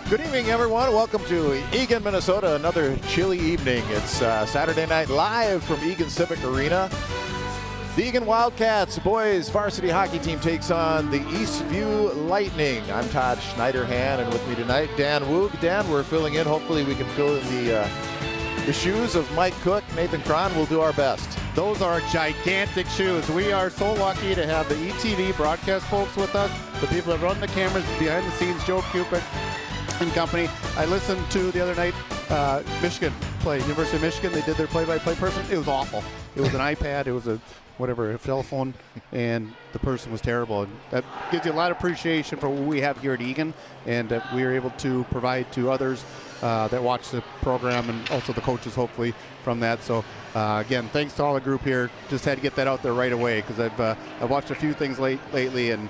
Good evening, everyone. Welcome to Eagan, Minnesota. Another chilly evening. It's Saturday night live from Eagan Civic Arena. The Eagan Wildcats boys varsity hockey team takes on the Eastview Lightning. I'm Todd Schneiderhan, and with me tonight, Dan Woog. Dan, we're filling in. Hopefully we can fill in the shoes of Mike Cook, Nathan Cron. We'll do our best. Those are gigantic shoes. We are so lucky to have the ETV broadcast folks with us, the people that run the cameras behind the scenes, Joe Cupid and company. I listened to the other night Michigan play, University of Michigan, they did their play-by-play person. It was awful. It was an iPad, it was a cell phone, and the person was terrible. And that gives you a lot of appreciation for what we have here at Eagan, and that we are able to provide to others that watch the program, and also the coaches, hopefully, from that. So, again, thanks to all the group here. Just had to get that out there right away, because I've watched a few things lately, and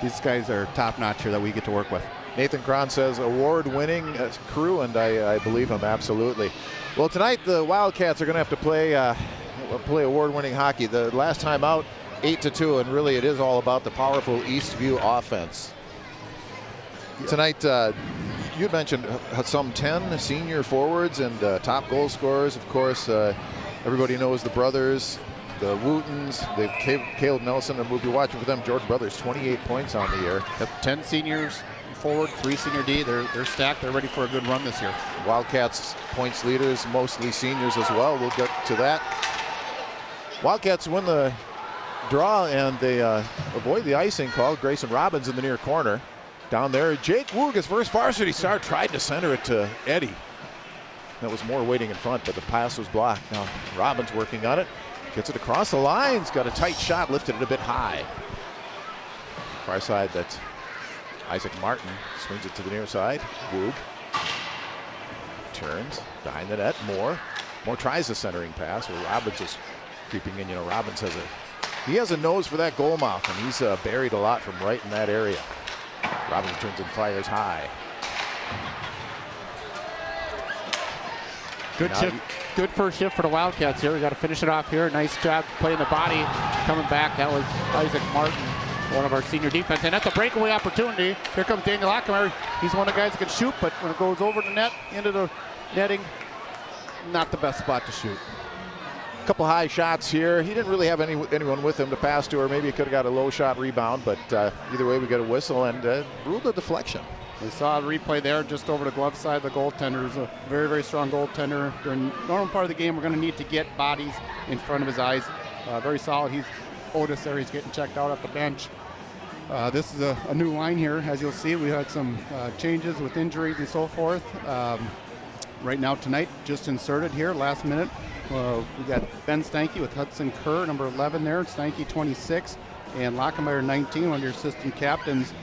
these guys are top-notch here that we get to work with. Nathan Cron says award-winning crew, and I believe him absolutely. Well, tonight the Wildcats are going to have to play award-winning hockey. The last time out, 8-2, and really it is all about the powerful Eastview offense. Yeah. Tonight, you mentioned some 10 senior forwards and top goal scorers. Of course, everybody knows the brothers, the Wootons, Caleb Nelson, and we'll be watching for them. Jordan Brothers, 28 points on the year. 10 seniors forward, 3 senior D. They're stacked. They're ready for a good run this year. Wildcats points leaders, mostly seniors as well. We'll get to that. Wildcats win the draw, and they avoid the icing call. Grayson Robbins in the near corner. Down there, Jake Woog, his first varsity start, tried to center it to Eddie. That was more waiting in front, but the pass was blocked. Now Robbins working on it. Gets it across the lines. Got a tight shot, lifted it a bit high. Far side, that's Isaac Martin. Swings it to the near side. Woog turns behind the net. Moore tries the centering pass, where Robbins is creeping in. You know, Robbins has a nose for that goal mouth, and he's buried a lot from right in that area. Robbins turns and fires high. Good shift. Good first shift for the Wildcats here. We got to finish it off here. Nice job playing the body. Coming back, that was Isaac Martin, one of our senior defense. And that's a breakaway opportunity. Here comes Daniel Lockemeyer. He's one of the guys that can shoot, but when it goes over the net, into the netting, not the best spot to shoot. A couple high shots here. He didn't really have anyone with him to pass to, or maybe he could have got a low shot rebound, but either way we got a whistle and ruled a deflection. We saw a replay there just over the glove side. The goaltender is a very, very strong goaltender. During the normal part of the game, we're going to need to get bodies in front of his eyes. Very solid. He's Otis there. He's getting checked out at the bench. This is a new line here. As you'll see, we had some changes with injuries and so forth. Right now tonight, just inserted here, last minute. We got Ben Stanky with Hudson Kerr, number 11 there. Stanky 26, and Lockemeyer 19, one of your assistant captains.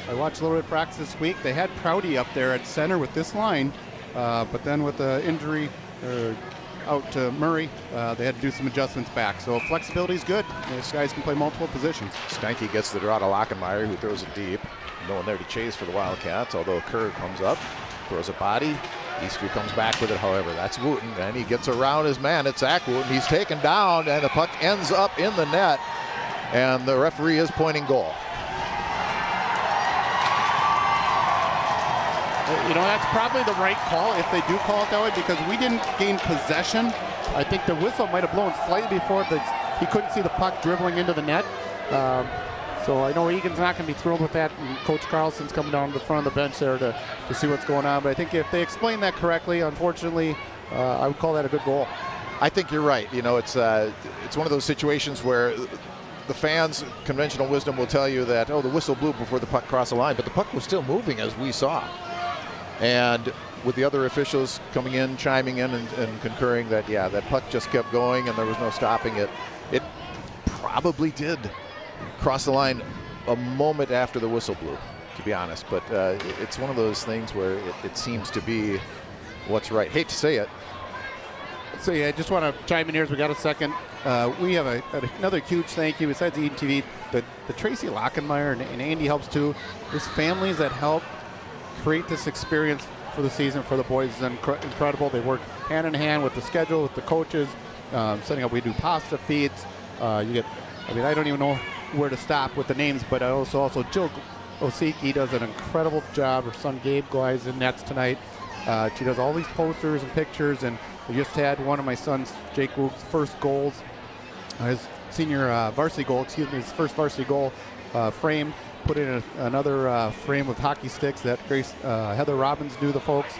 I watched a little bit of practice this week. They had Prouty up there at center with this line, but then with the injury out to Murray, they had to do some adjustments back. So flexibility is good. These guys can play multiple positions. Stanky gets the draw to Lockemeyer, who throws it deep. No one there to chase for the Wildcats, although Kerr comes up, throws a body. Eastview comes back with it, however. That's Wooten, and he gets around his man. It's Zach Wooten. He's taken down, and the puck ends up in the net, and the referee is pointing goal. You know, that's probably the right call if they do call it that way, because we didn't gain possession. I think the whistle might have blown slightly before he couldn't see the puck dribbling into the net. So I know Egan's not going to be thrilled with that, and Coach Carlson's coming down to the front of the bench there to see what's going on. But I think if they explain that correctly, unfortunately, I would call that a good goal. I think you're right. You know, it's one of those situations where the fans' conventional wisdom will tell you that, oh, the whistle blew before the puck crossed the line, but the puck was still moving, as we saw. And with the other officials coming in, chiming in, and concurring that, yeah, that puck just kept going and there was no stopping it. It probably did cross the line a moment after the whistle blew, to be honest. But it's one of those things where it seems to be what's right. Hate to say it. So yeah, I just want to chime in here as we got a second. We have another huge thank you besides the Eaton TV, the Tracy Lockemeyer and Andy helps too. There's families that help create this experience for the season for the boys is incredible. They work hand in hand with the schedule, with the coaches, setting up. We do pasta feeds. I don't even know where to stop with the names, but also Jill Osiki does an incredible job. Her son Gabe Glies in nets tonight. She does all these posters and pictures, and we just had one of my son's, Jake Woog's, first goals, his senior varsity goal, his first varsity goal framed. Put in another frame with hockey sticks that Heather Robbins knew the folks,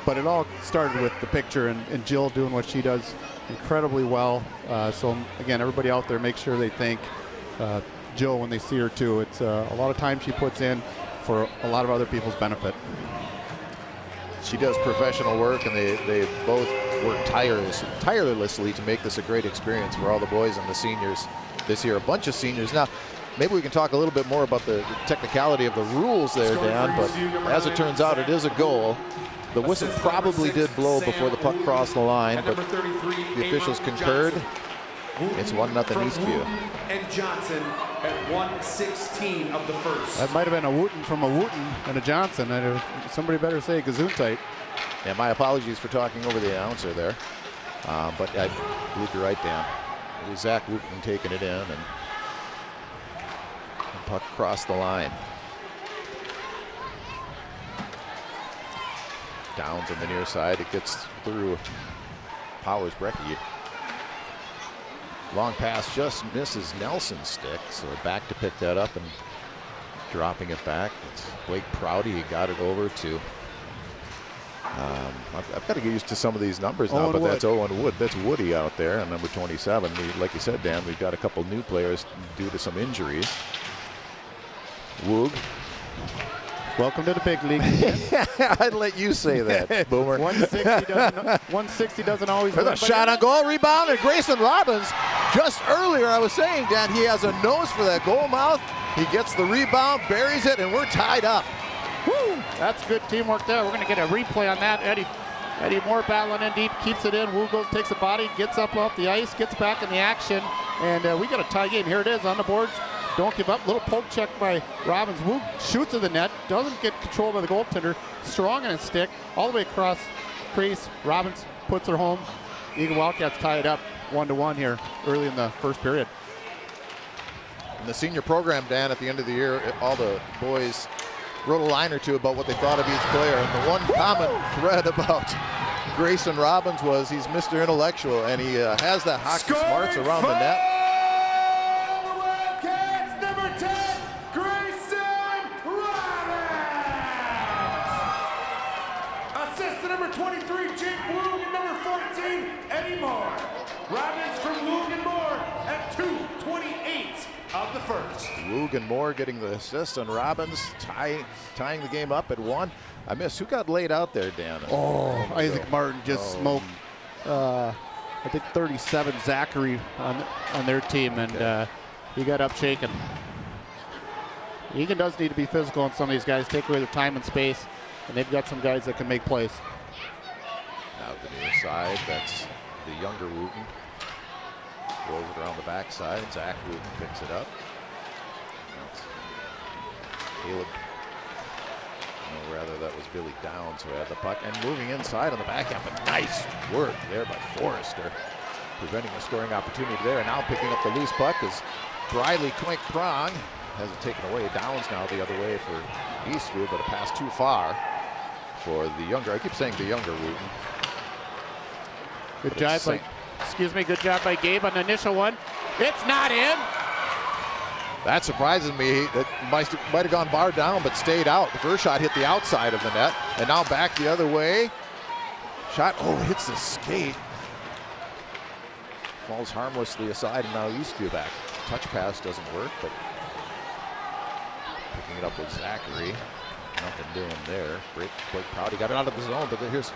but it all started with the picture and Jill doing what she does incredibly well. So again, everybody out there, make sure they thank Jill when they see her too. It's a lot of time she puts in for a lot of other people's benefit. She does professional work, and they both work tirelessly to make this a great experience for all the boys and the seniors this year. A bunch of seniors. Now, maybe we can talk a little bit more about the technicality of the rules there, Dan, but as it turns out, it is a goal. The whistle probably did blow before the puck crossed the line, but the officials concurred. It's 1-0 Eastview. And Johnson at 1:16 of the first. That might have been a Wooten from a Wooten and a Johnson. Somebody better say Gesundheit. Yeah, my apologies for talking over the announcer there. But I believe you're right, Dan. It was Zach Wooten taking it in, and the puck crossed the line. Downs on the near side. It gets through Powers Brecky. Long pass just misses Nelson's stick, so back to pick that up and dropping it back. It's Blake Prouty. He got it over to. I've got to get used to some of these numbers now, but that's Owen Wood. That's Woody out there, and number 27. Like you said, Dan, we've got a couple new players due to some injuries. Woog. Welcome to the big league. I'd let you say that, Boomer. 160 doesn't always win. There's a shot on goal, rebound, and Grayson Robbins. Just earlier, I was saying, Dan, he has a nose for that goal mouth. He gets the rebound, buries it, and we're tied up. Woo! That's good teamwork there. We're going to get a replay on that. Eddie Moore battling in deep, keeps it in. Woo goes, takes a body, gets up off the ice, gets back in the action, and we got a tie game. Here it is on the boards. Don't give up. Little poke check by Robbins. Woo shoots at the net. Doesn't get control by the goaltender. Strong in his stick. All the way across crease. Robbins puts her home. Eagan Wildcats tie it up 1-1 here early in the first period. In the senior program, Dan, at the end of the year, all the boys wrote a line or two about what they thought of each player. And the one common thread about Grayson Robbins was he's Mr. Intellectual, and he has that hockey smarts around the net. Of the first. Woog and Moore getting the assist on Robbins, tying the game up at 1. I missed. Who got laid out there, Dan? Isaac Martin just smoked, I think 37 Zachary on their team, and he got up shaken. Eagan does need to be physical on some of these guys, take away their time and space, and they've got some guys that can make plays. Now to the near side, that's the younger Wooten. Rolls it around the backside. Zach Wooten picks it up. That's Caleb. No, rather that was Billy Downs who had the puck. And moving inside on the backhand, but nice work there by Forrester. Preventing a scoring opportunity there. And now picking up the loose puck is Briley Quink-Prong. Has it taken away. Downs now the other way for Eastview, but a pass too far for the younger. I keep saying the younger Wooten. Good job by... Excuse me, good job by Gabe on the initial one. It's not in. That surprises me. It might have gone bar down, but stayed out. The first shot hit the outside of the net, and now back the other way. Shot, hits the skate. Falls harmlessly aside, and now Eastview back. Touch pass doesn't work, but picking it up with Zachary. Nothing doing there. Blake Prouty got it out of the zone, but here's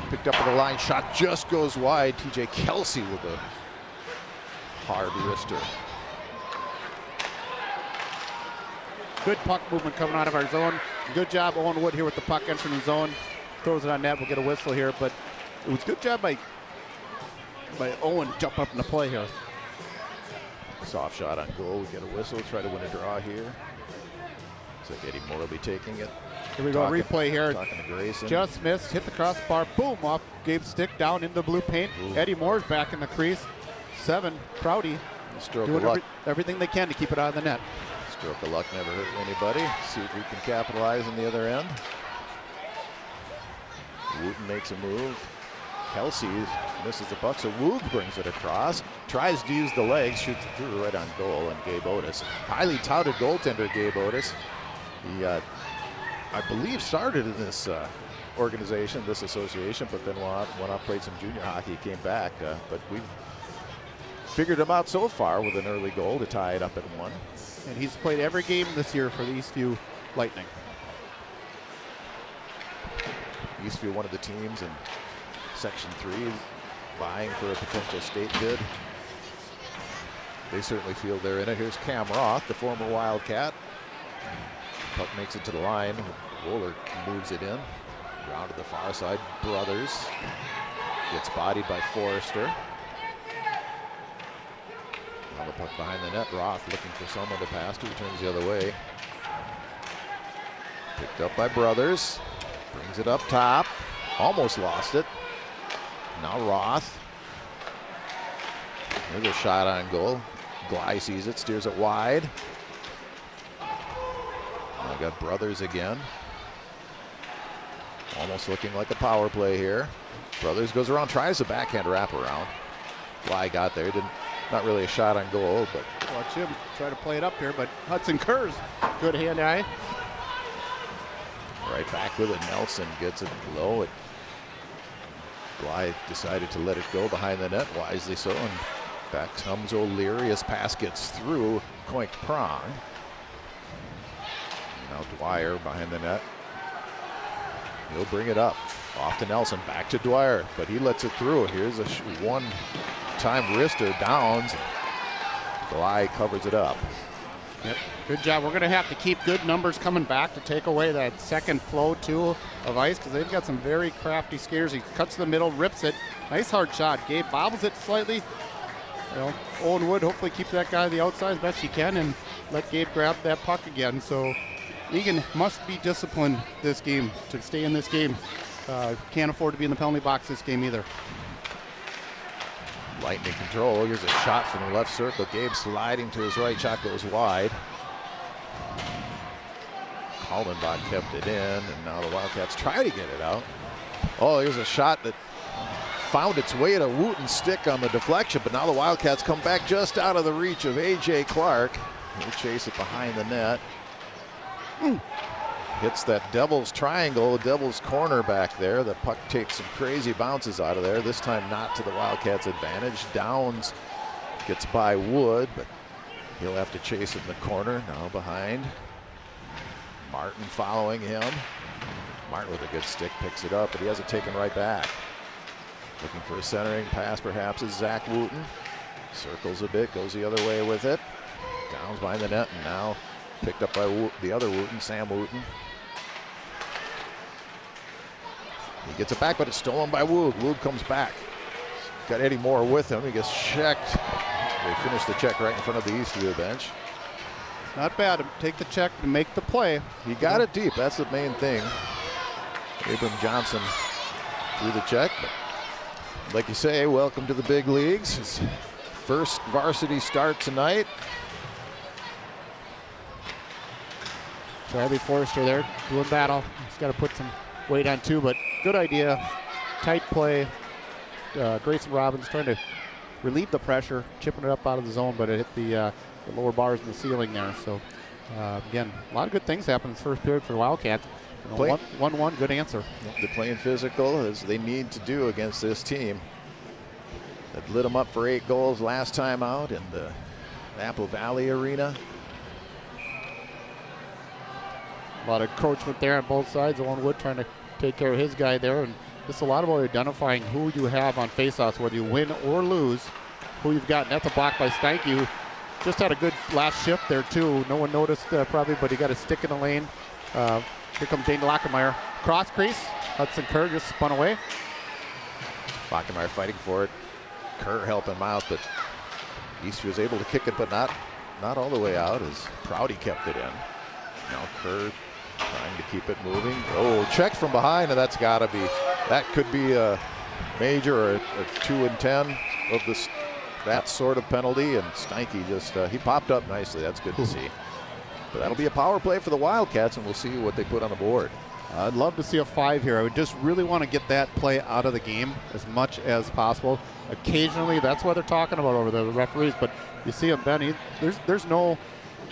picked up at the line. Shot just goes wide. TJ Kelsey with a hard wrister. Good puck movement coming out of our zone. Good job, Owen Wood here with the puck entering the zone. Throws it on net. We'll get a whistle here, but it was good job by Owen jump up in the play here. Soft shot on goal. We get a whistle. Try to win a draw here. Looks like Eddie Moore will be taking it. Here we go, replay here. Talking to Grayson. Just missed, hit the crossbar, boom, off Gabe's stick, down into the blue paint. Ooh. Eddie Moore's back in the crease. 7, Prouty, doing everything they can to keep it out of the net. Stroke of luck never hurt anybody. See if we can capitalize on the other end. Wooten makes a move. Kelsey misses the puck, so Woog brings it across. Tries to use the legs, shoots it through right on goal, and Gabe Otis. Highly touted goaltender, Gabe Otis. He I believe started in this organization, this association, but then went off, played some junior hockey, came back. But we've figured him out so far with an early goal to tie it up at 1. And he's played every game this year for the Eastview Lightning. Eastview, one of the teams in Section 3, vying for a potential state bid. They certainly feel they're in it. Here's Cam Roth, the former Wildcat. Puck makes it to the line. Roller moves it in. Round to the far side. Brothers gets bodied by Forrester. Now the puck behind the net. Roth looking for someone to pass to. He turns the other way. Picked up by Brothers. Brings it up top. Almost lost it. Now Roth. There's a shot on goal. Gley sees it, steers it wide. Now got Brothers again. Almost looking like a power play here. Brothers goes around, tries a backhand wraparound. Gley got there. Not really a shot on goal, but Watch him try to play it up here, but Hudson Kerr's good hand-eye. right back with it. Nelson gets it low. Gley decided to let it go behind the net, wisely so, and back comes O'Leary. His pass gets through Coink Prong. Now Dwyer behind the net. He'll bring it up. Off to Nelson, back to Dwyer, but he lets it through. Here's a one-time wrister, Downs. Gley covers it up. Yep, good job. We're going to have to keep good numbers coming back to take away that second flow, too, of ice, because they've got some very crafty skaters. He cuts the middle, rips it. Nice hard shot. Gabe bobbles it slightly. You know, Owen Wood hopefully keep that guy on the outside as best he can and let Gabe grab that puck again. So Eagan must be disciplined this game to stay in this game. Can't afford to be in the penalty box this game either. Lightning control. Here's a shot from the left circle. Gabe sliding to his right. Shot goes wide. Kaldenbach kept it in, and now the Wildcats try to get it out. Oh, here's a shot that found its way to Wooten's stick on the deflection, but now the Wildcats come back just out of the reach of A.J. Clark. He'll chase it behind the net. Hits that Devil's triangle, Devil's corner back there. The puck takes some crazy bounces out of there. This time not to the Wildcats' advantage. Downs gets by Wood, but he'll have to chase it in the corner. Now behind. Martin following him. Martin with a good stick picks it up, but he has it taken right back. Looking for a centering pass perhaps is Zach Wooten. Circles a bit, goes the other way with it. Downs behind the net, and now picked up by the other Wooten, Sam Wooten. He gets it back, but it's stolen by Wood. Wood comes back. Got Eddie Moore with him. He gets checked. They finish the check right in front of the Eastview bench. Not bad to take the check and make the play. He got it deep. That's the main thing. Abram Johnson threw the check, but like you say, welcome to the big leagues. His first varsity start tonight. So Abby Forrester there doing battle. He's got to put some weight on too, but good idea. Tight play. Grayson Robbins trying to relieve the pressure, chipping it up out of the zone, but it hit the lower bars in the ceiling there. So again, a lot of good things happened in the first period for the Wildcats. 1-1, good answer. They're playing physical as they need to do against this team that lit them up for 8 goals last time out in the Apple Valley Arena. A lot of encroachment there on both sides. Owen Wood trying to take care of his guy there. And it's a lot about identifying who you have on faceoffs, whether you win or lose, who you've got. And that's a block by Steinke, who just had a good last shift there, too. No one noticed probably, but he got a stick in the lane. Here comes Dane Lockemeyer. Cross crease. Hudson Kerr just spun away. Lockemeyer fighting for it. Kerr helping him out, but Eastview was able to kick it, but not all the way out as Prouty kept it in. Now Kerr trying to keep it moving. Oh, check from behind, and that could be a major or a 2 and 10 of that sort of penalty. And Steinke just he popped up nicely. That's good to see. But that'll be a power play for the Wildcats, and we'll see what they put on the board. I'd love to see a 5 here. I would just really want to get that play out of the game as much as possible. Occasionally, that's what they're talking about over there, the referees. But you see him, Ben. There's no.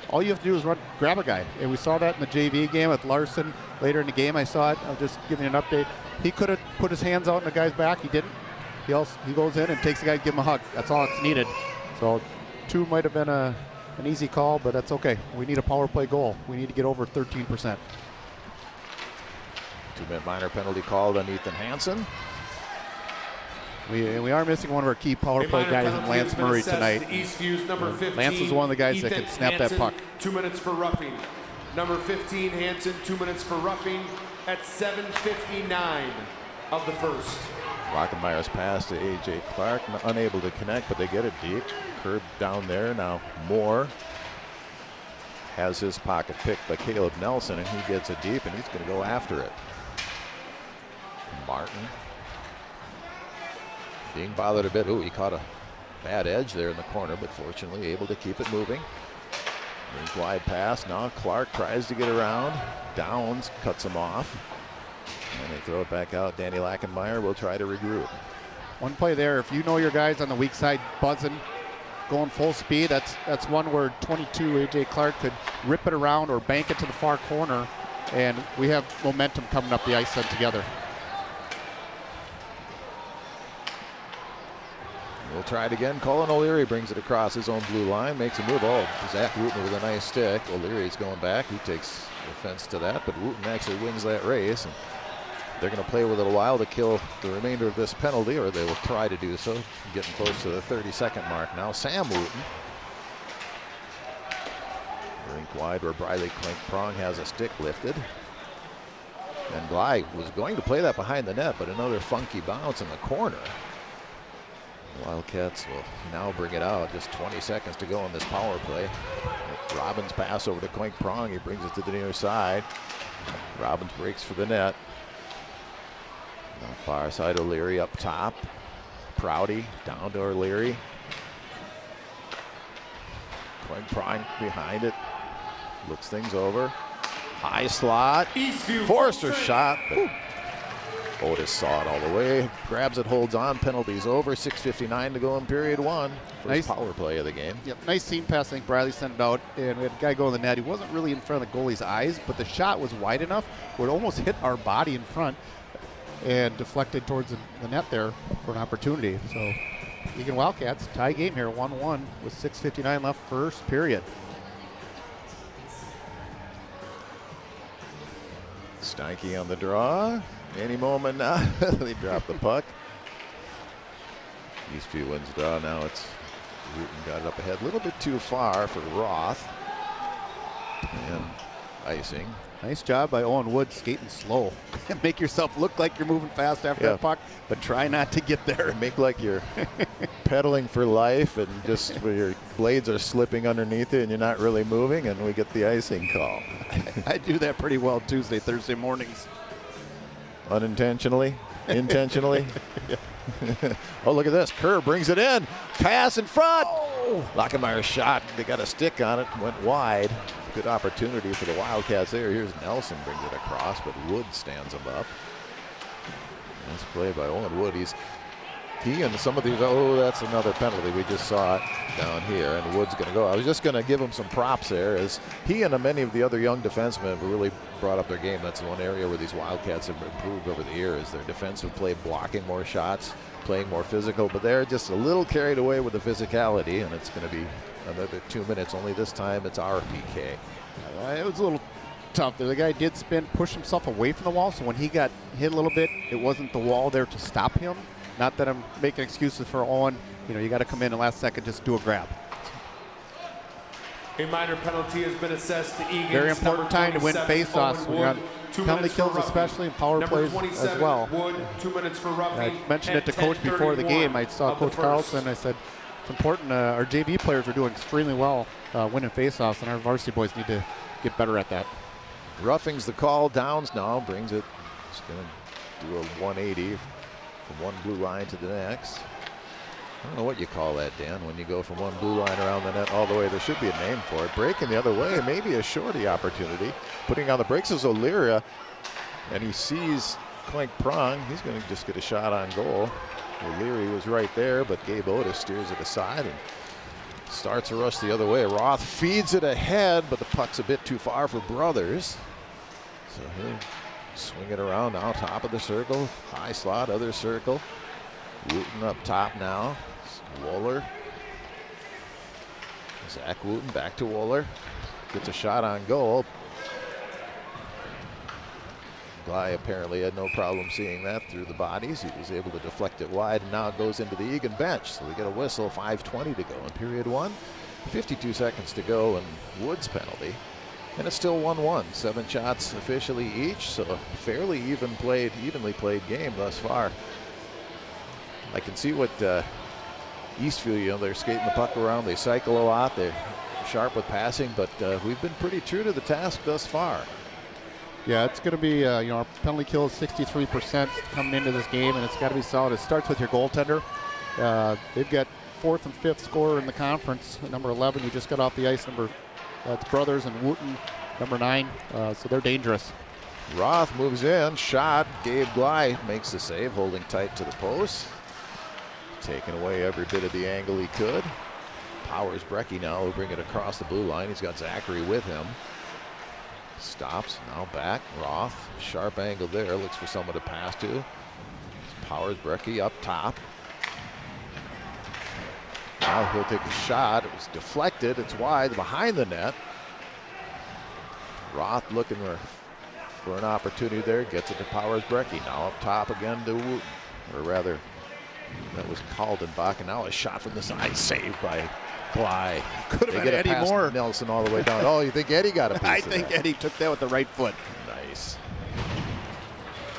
All you have to do is grab a guy. And we saw that in the JV game with Larson. Later in the game, I saw it. I'll just give you an update. He could have put his hands out in the guy's back. He didn't. He goes in and takes the guy, give him a hug. That's all that's needed. So 2 might have been an easy call, but that's okay. We need a power play goal. We need to get over 13%. 2-minute minor penalty called on Ethan Hansen. We are missing one of our key power play guys in Lance Murray tonight. Eastview's number 15, Lance is one of the guys that Ethan can snap Hansen, that puck. 2 minutes for roughing. Number 15, Hansen, 2 minutes for roughing at 7:59 of the first. Lockenmeyer's pass to A.J. Clark, unable to connect, but they get it deep. Curb down there. Now Moore has his pocket picked by Caleb Nelson, and he gets it deep, and he's going to go after it. Martin being bothered a bit. Ooh, he caught a bad edge there in the corner, but fortunately able to keep it moving. Brings wide pass. Now Clark tries to get around. Downs cuts him off. And they throw it back out. Danny Lackenmeyer will try to regroup. One play there, if you know your guys on the weak side buzzing, going full speed, that's one where 22 A.J. Clark could rip it around or bank it to the far corner, and we have momentum coming up the ice then together. We'll try it again. Colin O'Leary brings it across his own blue line, makes a move. Oh, Zach Wooten with a nice stick. O'Leary's going back. He takes offense to that, but Wooten actually wins that race. And they're going to play with it a while to kill the remainder of this penalty, or they will try to do so. Getting close to the 30-second mark now. Sam Wooten. Rink wide where Briley Klink-Prong has a stick lifted. And Bly was going to play that behind the net, but another funky bounce in the corner. The Wildcats will now bring it out. Just 20 seconds to go on this power play. Robbins pass over to Klink-Prong. He brings it to the near side. Robbins breaks for the net. On the far side, O'Leary up top. Prouty down to O'Leary. Klink-Prong behind it. Looks things over. High slot. Eastview Forrester shot. Otis saw it all the way. Grabs it, holds on. Penalties over. 6:59 to go in period one. First Nice power play of the game. Yep, nice seam pass. I think Briley sent it out, and we had a guy go in the net. He wasn't really in front of the goalie's eyes, but the shot was wide enough where it almost hit our body in front and deflected towards the net there for an opportunity. So Eagan Wildcats tie game here, 1-1 with 6:59 left first period. Steinke on the draw. Any moment now. They drop the puck. Eastview wins the draw. Now it's Wooten got it up ahead. A little bit too far for Roth. And icing. Nice job by Owen Wood skating slow. Make yourself look like you're moving fast after that puck, but try not to get there. Make like you're pedaling for life, and just where your blades are slipping underneath you and you're not really moving, and we get the icing call. I do that pretty well Tuesday, Thursday mornings. Unintentionally? Intentionally? Oh, look at this. Kerr brings it in. Pass in front. Oh. Lockenmeyer's shot. They got a stick on it. Went wide. Good opportunity for the Wildcats there. Here's Nelson brings it across, but Wood stands him up. Nice play by Owen Wood. He and some of these, oh, that's another penalty. We just saw it down here, and Wood's going to go. I was just going to give him some props there, as he and many of the other young defensemen have really brought up their game. That's one area where these Wildcats have improved over the years. Their defensive play, blocking more shots, playing more physical, but they're just a little carried away with the physicality, and it's going to be another 2 minutes. Only this time it's our PK. It was a little tough there. The guy did spin, push himself away from the wall, so when he got hit a little bit, it wasn't the wall there to stop him. Not that I'm making excuses for Owen. You know, you got to come in the last second, just do a grab. A minor penalty has been assessed to Eagan. Very important time to win face-offs. We got penalty kills, especially in power plays as well. Wood, 2 minutes for roughing. I mentioned it to Coach before the game. I saw Coach Carlson. I said, it's important. Our JV players are doing extremely well winning face-offs, and our varsity boys need to get better at that. Roughing's the call. Downs now brings it. He's going to do a 180 from one blue line to the next. I don't know what you call that, Dan, when you go from one blue line around the net all the way. There should be a name for it. Breaking the other way, maybe a shorty opportunity. Putting on the brakes is O'Leary, and he sees Klink-Prong. He's going to just get a shot on goal. O'Leary was right there, but Gabe Otis steers it aside and starts a rush the other way. Roth feeds it ahead, but the puck's a bit too far for Brothers. So he'll swing it around now, top of the circle. High slot, other circle. Wooten up top now. Wohler. Zach Wooten back to Wohler. Gets a shot on goal. Glei apparently had no problem seeing that through the bodies. He was able to deflect it wide, and now it goes into the Eagan bench. So we get a whistle, 5:20 to go in period 1. 52 seconds to go, and Woods penalty. And it's still 1-1. 7 shots officially each, so a fairly evenly played game thus far. I can see what Eastview, they're skating the puck around. They cycle a lot. They're sharp with passing, but we've been pretty true to the task thus far. Yeah, it's going to be, our penalty kill is 63% coming into this game, and it's got to be solid. It starts with your goaltender. They've got 4th and 5th scorer in the conference, number 11, who just got off the ice. That's Brothers and Wooten, number 9. So they're dangerous. Roth moves in, shot. Gabe Glei makes the save, holding tight to the post. Taking away every bit of the angle he could. Powers Brecky now will bring it across the blue line. He's got Zachary with him. Stops, now back. Roth, sharp angle there, looks for someone to pass to. Powers Brecky up top. Now he'll take a shot. It was deflected. It's wide behind the net. Roth looking for an opportunity there. Gets it to Powers Brecky. Now up top again to Wooten. Or rather, that was Kaldenbach. And now a shot from the side. Saved by Glei. Could have been Eddie Moore. Nelson all the way down. Oh, you think Eddie got a piece I of think that? Eddie took that with the right foot. Nice.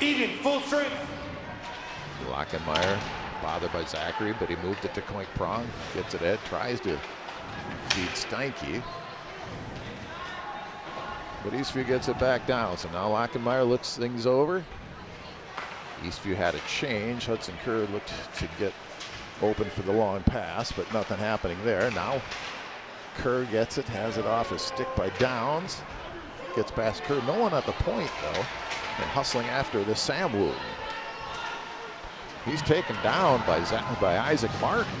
Eagan, full strength. Lockenmeyer bothered by Zachary, but he moved it to Coink Prong. Gets it Ed, tries to feed Steinke. But Eastview gets it back down. So now Lockenmeyer looks things over. Eastview had a change. Hudson Kerr looked to get open for the long pass, but nothing happening there. Now Kerr gets it, has it off his stick by Downs. Gets past Kerr. No one at the point, though. And hustling after the Sam Wooten. He's taken down by Isaac Martin.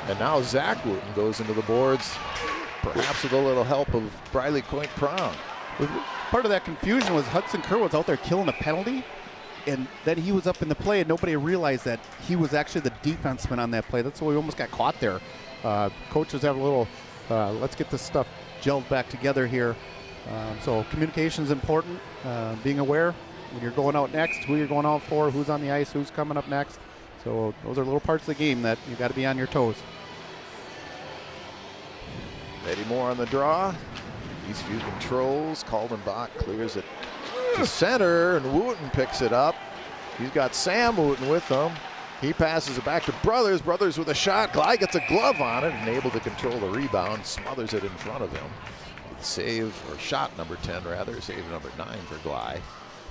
And now Zach Wooten goes into the boards, perhaps with a little help of Briley Coink Prong. Part of that confusion was Hudson Kerr was out there killing a penalty, and then he was up in the play, and nobody realized that he was actually the defenseman on that play. That's why we almost got caught there. Coaches have a little, let's get this stuff gelled back together here. So communication is important, being aware when you're going out next, who you're going out for, who's on the ice, who's coming up next. So those are little parts of the game that you got to be on your toes. Eddie Moore on the draw. Eastview controls. Kaldenbach clears it to center, and Wooten picks it up. He's got Sam Wooten with him. He passes it back to Brothers. Brothers with a shot. Glei gets a glove on it and able to control the rebound. Smothers it in front of him. Save, or shot number 10 rather. Save number 9 for Glei.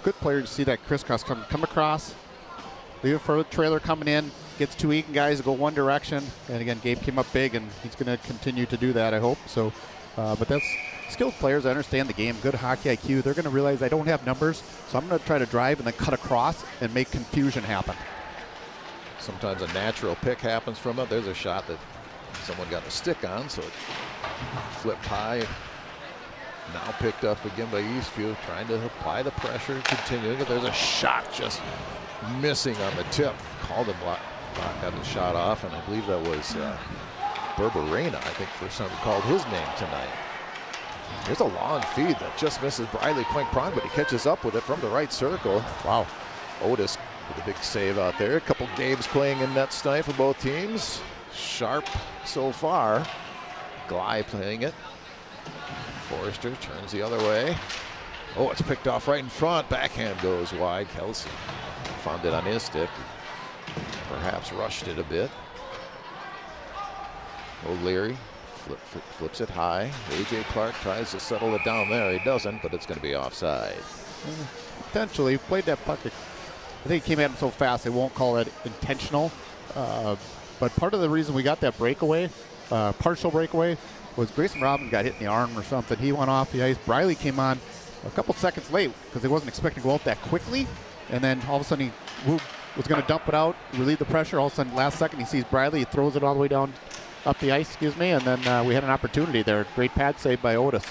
Good player to see that crisscross come across. Leave it for the trailer coming in. Gets 2 Eagan guys to go one direction. And again, Gabe came up big, and he's going to continue to do that, I hope. So, but that's skilled players. I understand the game. Good hockey IQ. They're going to realize I don't have numbers, so I'm going to try to drive and then cut across and make confusion happen. Sometimes a natural pick happens from it. There's a shot that someone got the stick on, so it flipped high. Now picked up again by Eastview, trying to apply the pressure, continuing. There's a shot just missing on the tip. Kaldenbach got the shot off, and I believe that was Berberena, I think, for some called his name tonight. There's a long feed that just misses Briley Coink Prong, but he catches up with it from the right circle. Wow. Otis with a big save out there. A couple games playing in net tonight for both teams. Sharp so far. Glei playing it. Forrester turns the other way. Oh, it's picked off right in front. Backhand goes wide. Kelsey found it on his stick. Perhaps rushed it a bit. O'Leary flips it high. A.J. Clark tries to settle it down there. He doesn't, but it's going to be offside. Potentially. Played that puck. I think he came at him so fast they won't call it intentional. But part of the reason we got that breakaway, partial breakaway, was Grayson Robin got hit in the arm or something. He went off the ice. Briley came on a couple seconds late because he wasn't expecting to go out that quickly. And then all of a sudden he was going to dump it out, relieve the pressure. All of a sudden, last second, he sees Briley. He throws it all the way down up the ice, and then we had an opportunity there. Great pad save by Otis.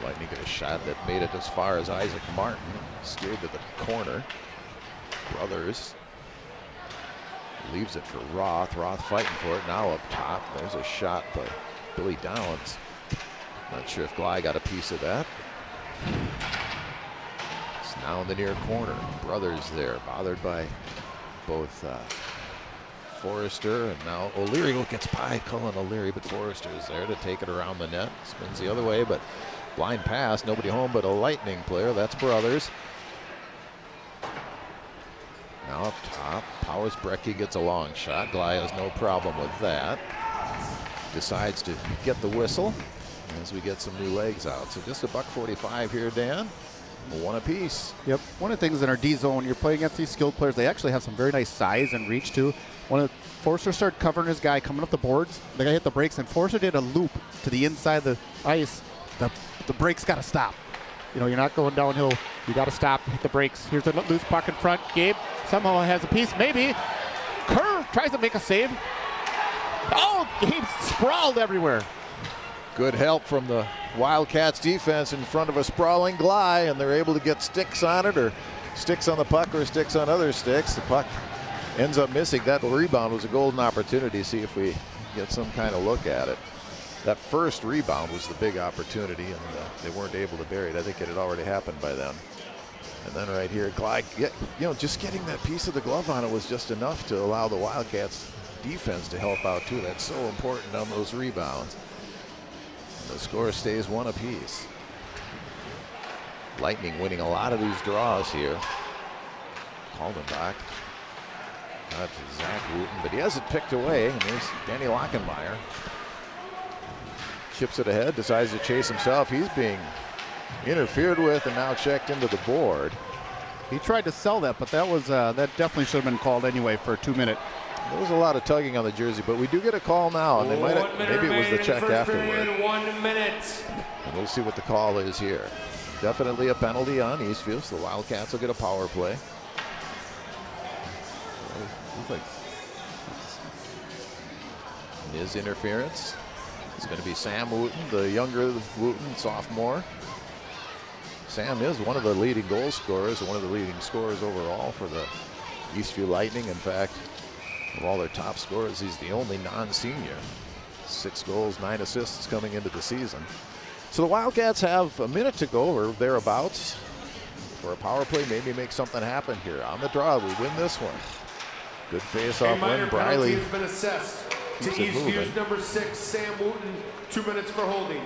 Lightning get a shot that made it as far as Isaac Martin. Steered to the corner. Brothers leaves it for Roth. Roth fighting for it. Now up top. There's a shot by Billy Downs. Not sure if Glei got a piece of that. It's now in the near corner. Brothers there, bothered by both Forrester and now O'Leary gets by Cullen O'Leary, but Forrester is there to take it around the net. Spins the other way, but blind pass, nobody home but a Lightning player. That's Brothers. Now up top, Powers Brecky gets a long shot. Gley has no problem with that. Decides to get the whistle as we get some new legs out. So just $1.45 here, Dan. One apiece. Yep. One of the things in our D zone, you're playing against these skilled players. They actually have some very nice size and reach too. Forrester started covering his guy coming up the boards. The guy hit the brakes, and Forrester did a loop to the inside of the ice. The brakes got to stop. You know, you're not going downhill. You got to stop, hit the brakes. Here's a loose puck in front. Gabe somehow has a piece. Maybe. Kerr tries to make a save. Oh, Gabe sprawled everywhere. Good help from the Wildcats defense in front of a sprawling Gley, and they're able to get sticks on it, or sticks on the puck, or sticks on other sticks. The puck ends up missing. That rebound was a golden opportunity. See if we get some kind of look at it. That first rebound was the big opportunity, and they weren't able to bury it. I think it had already happened by then. And then right here, Gley, just getting that piece of the glove on it was just enough to allow the Wildcats defense to help out too. That's so important on those rebounds. The score stays one apiece. Lightning winning a lot of these draws here. Kaldenbach got to Zach Wooten, but he has it picked away. And there's Danny Lockenmeyer. Chips it ahead, decides to chase himself. He's being interfered with and now checked into the board. He tried to sell that, but that definitely should have been called anyway for a 2-minute. There was a lot of tugging on the jersey, but we do get a call now, and they might have, maybe it was the check afterward. 1 minute. And we'll see what the call is here. Definitely a penalty on Eastview, so the Wildcats will get a power play. His interference. It's going to be Sam Wooten, the younger Wooten, sophomore. Sam is one of the leading goal scorers, one of the leading scorers overall for the Eastview Lightning. In fact, of all their top scorers, he's the only non-senior. 6 goals, 9 assists coming into the season. So the Wildcats have a minute to go or thereabouts for a power play. Maybe make something happen here. On the draw, we win this one. Good face-off win. Briley has been assessed to Eastview's number 6, Sam Wooten, 2 minutes for holding.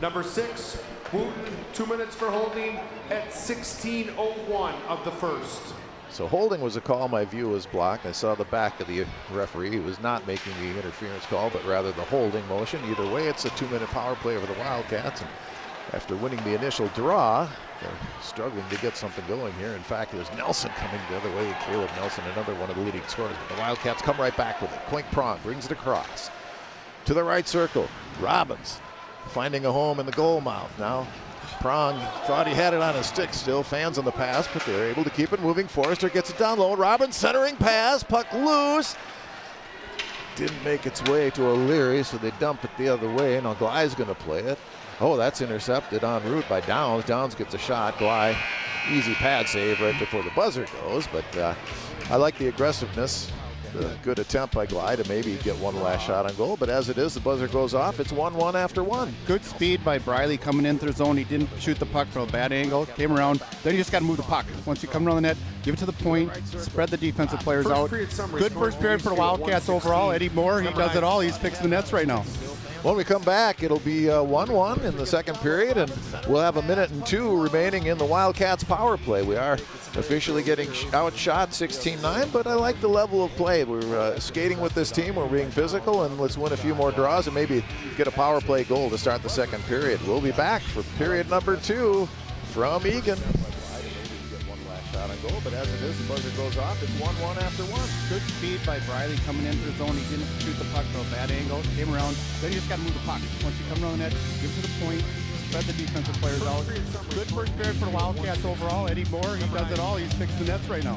Number 6, Wooten, 2 minutes for holding at 16:01 of the first. So holding was a call. My view was blocked. I saw the back of the referee. He was not making the interference call, but rather the holding motion. Either way, it's a 2-minute power play over the Wildcats. And after winning the initial draw, they're struggling to get something going here. In fact, there's Nelson coming the other way. Caleb Nelson, another one of the leading scorers. But the Wildcats come right back with it. Quink Prong brings it across to the right circle. Robbins finding a home in the goal mouth. Now Prong thought he had it on his stick still. Fans on the pass, but they're able to keep it moving. Forrester gets it down low. Robbins centering pass. Puck loose. Didn't make its way to O'Leary, so they dump it the other way. Now Gley's going to play it. Oh, that's intercepted en route by Downs. Downs gets a shot. Gley, easy pad save right before the buzzer goes. But I like the aggressiveness. Good attempt by Gley to maybe get one last shot on goal. But as it is, the buzzer goes off. It's 1-1 after 1. Good speed by Briley coming into the zone. He didn't shoot the puck from a bad angle. Came around. Then you just got to move the puck. Once you come around the net, give it to the point. Spread the defensive players out. Good first period for the Wildcats overall. Eddie Moore, he does it all. He's fixing the nets right now. When we come back, it'll be 1-1 in the second period, and we'll have 1 minute and 2 remaining in the Wildcats power play. We are officially getting outshot 16-9, but I like the level of play. We're skating with this team. We're being physical, and let's win a few more draws and maybe get a power play goal to start the second period. We'll be back for period number 2 from Eagan. Shot on goal, but as it is, the buzzer goes off. It's 1-1 after 1. Good speed by Briley coming into the zone. He didn't shoot the puck from a bad angle. Came around. Then you just got to move the puck. Once you come around the net, give it to the point. Spread the defensive players out. Good first period for the Wildcats overall. Eddie Moore, he does it all. He's fixing the nets right now.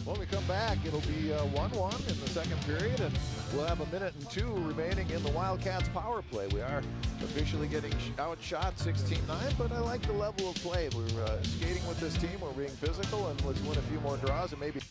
When we come back, it'll be 1-1 in the second period, and we'll have 1 minute and 2 remaining in the Wildcats power play. We are officially getting outshot 16-9, but I like the level of play. We're skating with this team. We're being physical, and let's win a few more draws and maybe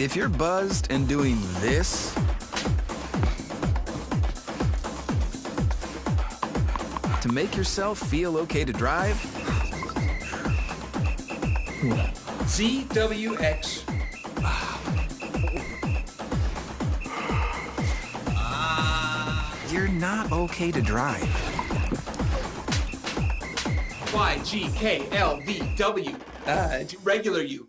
If you're buzzed and doing this, to make yourself feel okay to drive, ZWX. you're not okay to drive. YGKLVW. Regular you.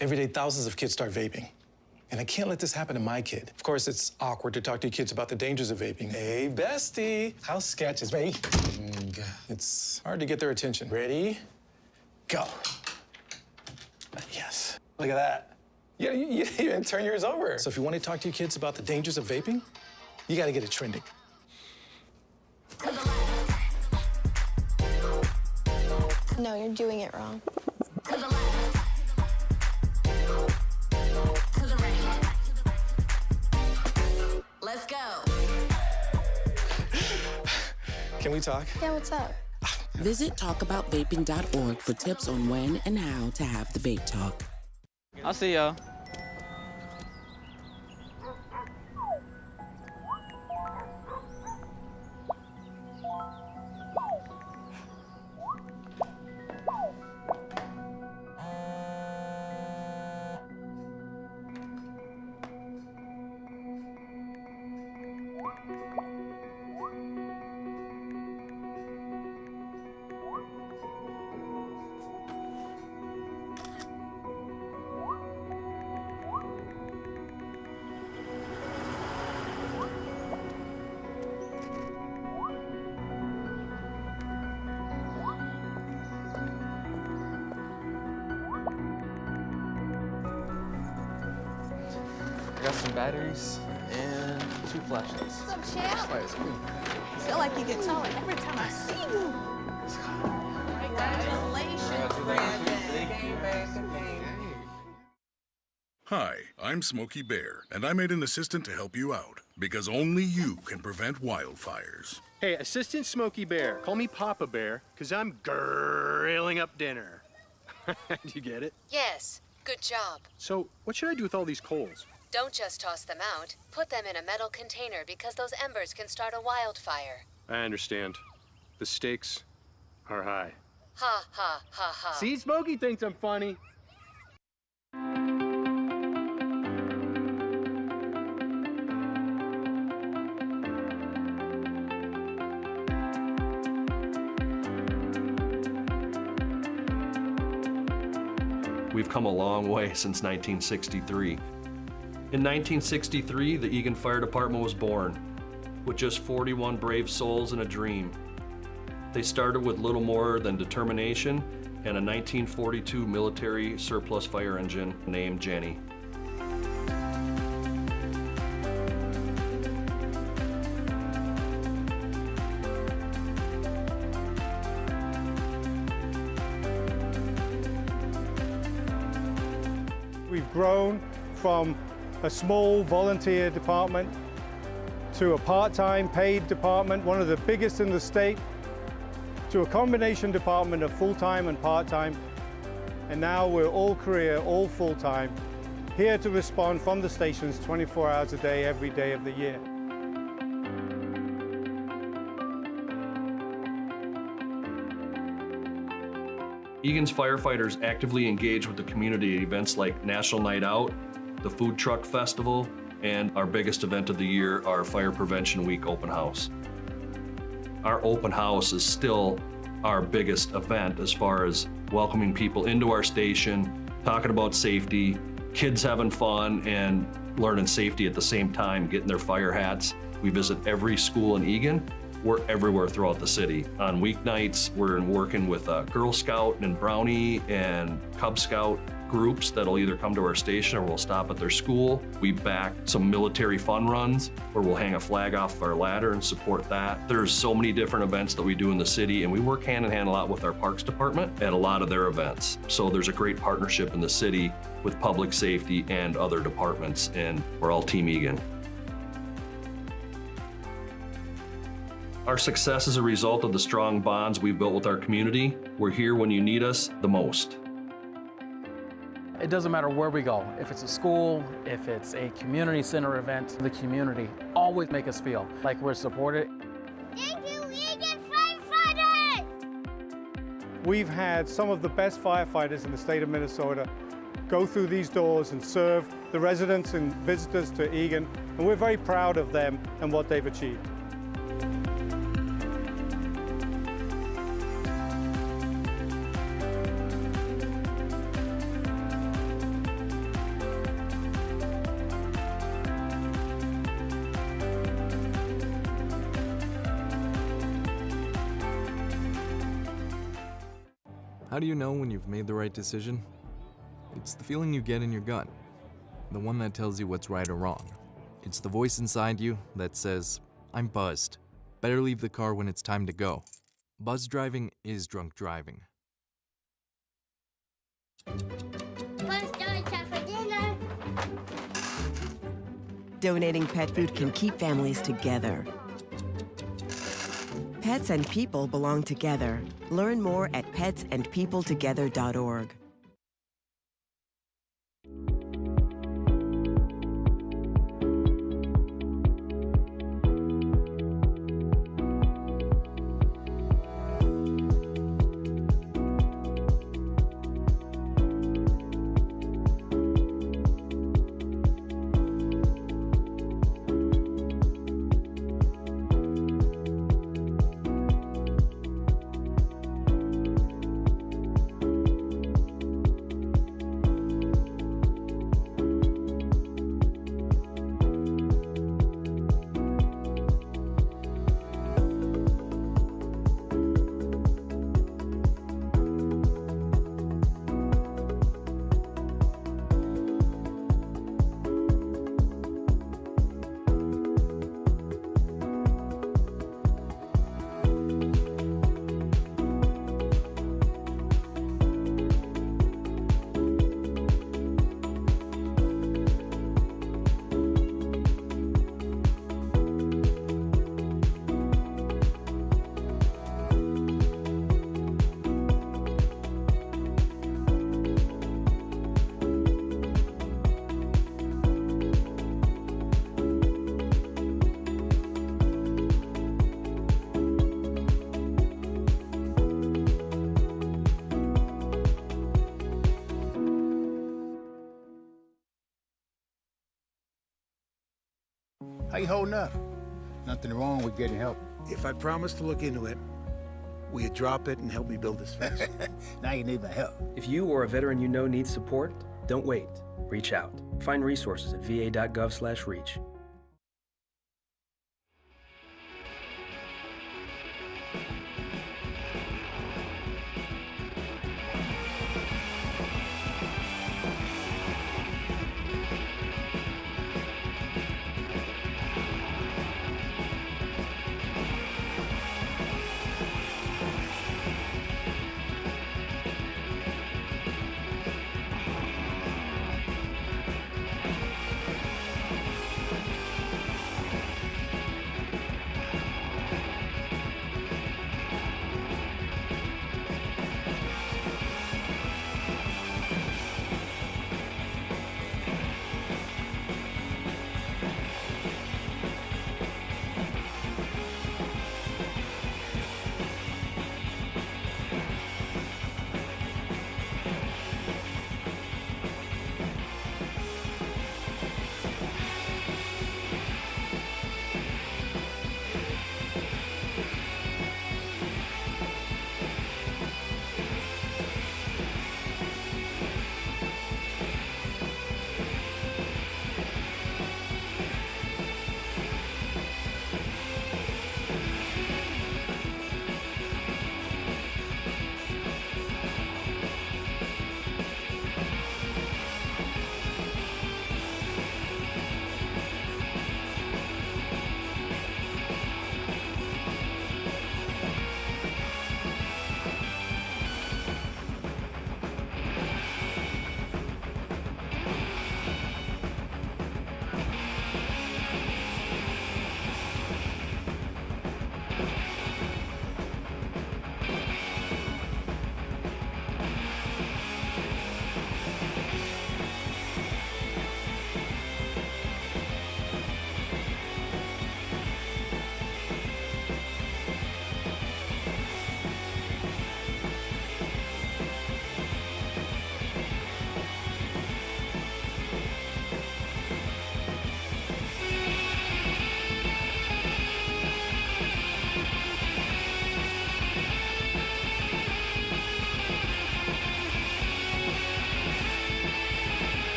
Every day, thousands of kids start vaping. And I can't let this happen to my kid. Of course, it's awkward to talk to your kids about the dangers of vaping. Hey, bestie, how sketch is vaping? It's hard to get their attention. Ready? Go. Yes. Look at that. You didn't turn yours over. So if you want to talk to your kids about the dangers of vaping, you got to get it trending. No, you're doing it wrong. Let's go. Can we talk? Yeah, what's up? Visit talkaboutvaping.org for tips on when and how to have the vape talk. I'll see y'all. Got some batteries and 2 flashlights. What's up, champ? Feel like you get taller every time I see you. Congratulations, Brandon. Hi, I'm Smokey Bear, and I made an assistant to help you out, because only you can prevent wildfires. Hey, Assistant Smokey Bear. Call me Papa Bear, because I'm grilling up dinner. Do you get it? Yes, good job. So, what should I do with all these coals? Don't just toss them out. Put them in a metal container because those embers can start a wildfire. I understand. The stakes are high. Ha, ha, ha, ha. See, Smokey thinks I'm funny. We've come a long way since 1963. In 1963, the Eagan Fire Department was born, with just 41 brave souls and a dream. They started with little more than determination and a 1942 military surplus fire engine named Jenny. We've grown from a small volunteer department to a part-time paid department, one of the biggest in the state, to a combination department of full-time and part-time. And now we're all career, all full-time, here to respond from the stations 24 hours a day, every day of the year. Eagan's firefighters actively engage with the community at events like National Night Out, the Food Truck Festival, and our biggest event of the year, our Fire Prevention Week open house. Our open house is still our biggest event as far as welcoming people into our station, talking about safety, kids having fun and learning safety at the same time, getting their fire hats. We visit every school in Eagan. We're everywhere throughout the city. On weeknights, we're working with Girl Scout and Brownie and Cub Scout groups that'll either come to our station or we'll stop at their school. We back some military fun runs where we'll hang a flag off our ladder and support that. There's so many different events that we do in the city, and we work hand in hand a lot with our parks department at a lot of their events. So there's a great partnership in the city with public safety and other departments, and we're all Team Eagan. Our success is a result of the strong bonds we've built with our community. We're here when you need us the most. It doesn't matter where we go. If it's a school, if it's a community center event, the community always make us feel like we're supported. Thank you, Eagan firefighters! We've had some of the best firefighters in the state of Minnesota go through these doors and serve the residents and visitors to Eagan, and we're very proud of them and what they've achieved. How do you know when you've made the right decision? It's the feeling you get in your gut, the one that tells you what's right or wrong. It's the voice inside you that says, I'm buzzed. Better leave the car when it's time to go. Buzz driving is drunk driving. Buzz time for dinner. Donating pet food can keep families together. Pets and people belong together. Learn more at petsandpeopletogether.org. How you holding up? Nothing wrong with getting help. If I promise to look into it, will you drop it and help me build this fence? Now you need my help. If you or a veteran you know needs support, don't wait. Reach out. Find resources at va.gov/reach.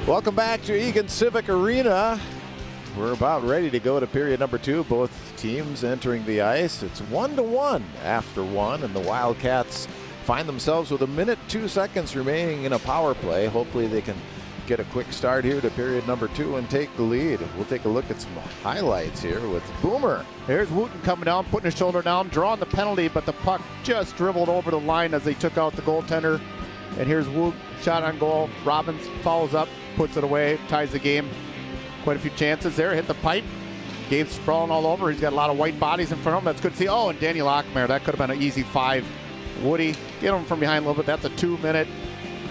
Welcome back to Eagan Civic Arena. We're about ready to go to period number 2. Both teams entering the ice. It's 1-1 after 1, and the Wildcats find themselves with 1 minute 2 seconds remaining in a power play. Hopefully they can get a quick start here to period number 2 and take the lead. We'll take a look at some highlights here with Boomer. Here's Wooten coming down, putting his shoulder down, drawing the penalty, but the puck just dribbled over the line as they took out the goaltender. And here's Woot, shot on goal. Robbins follows up, puts it away, ties the game. Quite a few chances there, hit the pipe. Gabe sprawling all over. He's got a lot of white bodies in front of him. That's good to see. Oh, and Danny Lockmeyer, that could have been an easy 5. Woody, get him from behind a little bit. That's a 2-minute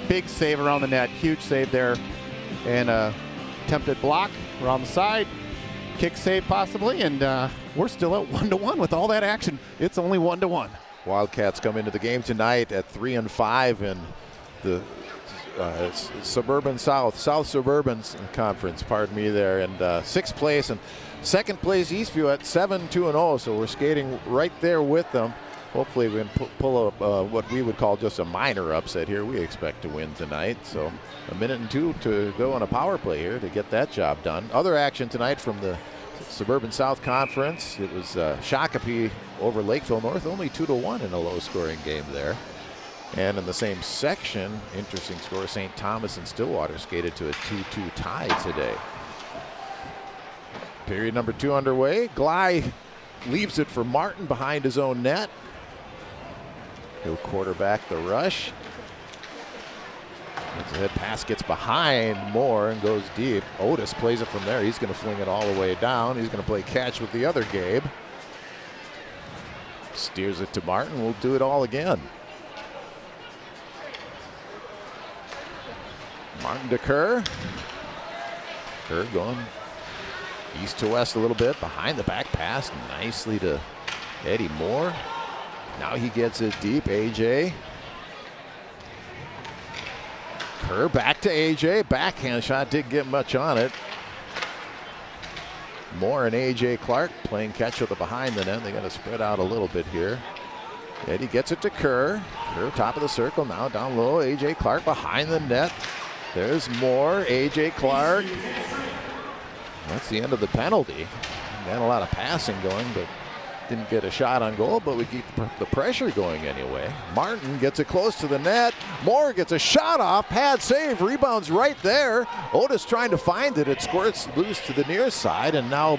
big save around the net. Huge save there. And attempted block around the side. Kick save possibly. And we're still at 1-1 with all that action. It's only 1-1. Wildcats come into the game tonight at 3-5 in the Suburban South Suburban Conference, pardon me there, and 6th place, and 2nd place Eastview at 7-2-0, so we're skating right there with them. Hopefully we can pull up what we would call just a minor upset here. We expect to win tonight, so 1 minute and 2 to go on a power play here to get that job done. Other action tonight from the Suburban South Conference. It was Shakopee over Lakeville North, only 2-1 in a low-scoring game there. And in the same section, interesting score, St. Thomas and Stillwater skated to a 2-2 tie today. Period number 2 underway. Gley leaves it for Martin behind his own net. He'll quarterback the rush. The head pass gets behind Moore and goes deep. Otis plays it from there. He's going to fling it all the way down. He's going to play catch with the other Gabe. Steers it to Martin. We'll do it all again. Martin to Kerr. Kerr going east to west a little bit. Behind the back pass nicely to Eddie Moore. Now he gets it deep. AJ. Kerr back to AJ. Backhand shot, didn't get much on it. Moore and AJ Clark playing catch with the behind the net. They got to spread out a little bit here. Eddie gets it to Kerr. Kerr top of the circle, now down low. AJ Clark behind the net. There's Moore, AJ Clark. That's the end of the penalty. Got a lot of passing going, but didn't get a shot on goal, but we keep the pressure going anyway. Martin gets it close to the net. Moore gets a shot off, pad save, rebounds right there. Otis trying to find it. It squirts loose to the near side, and now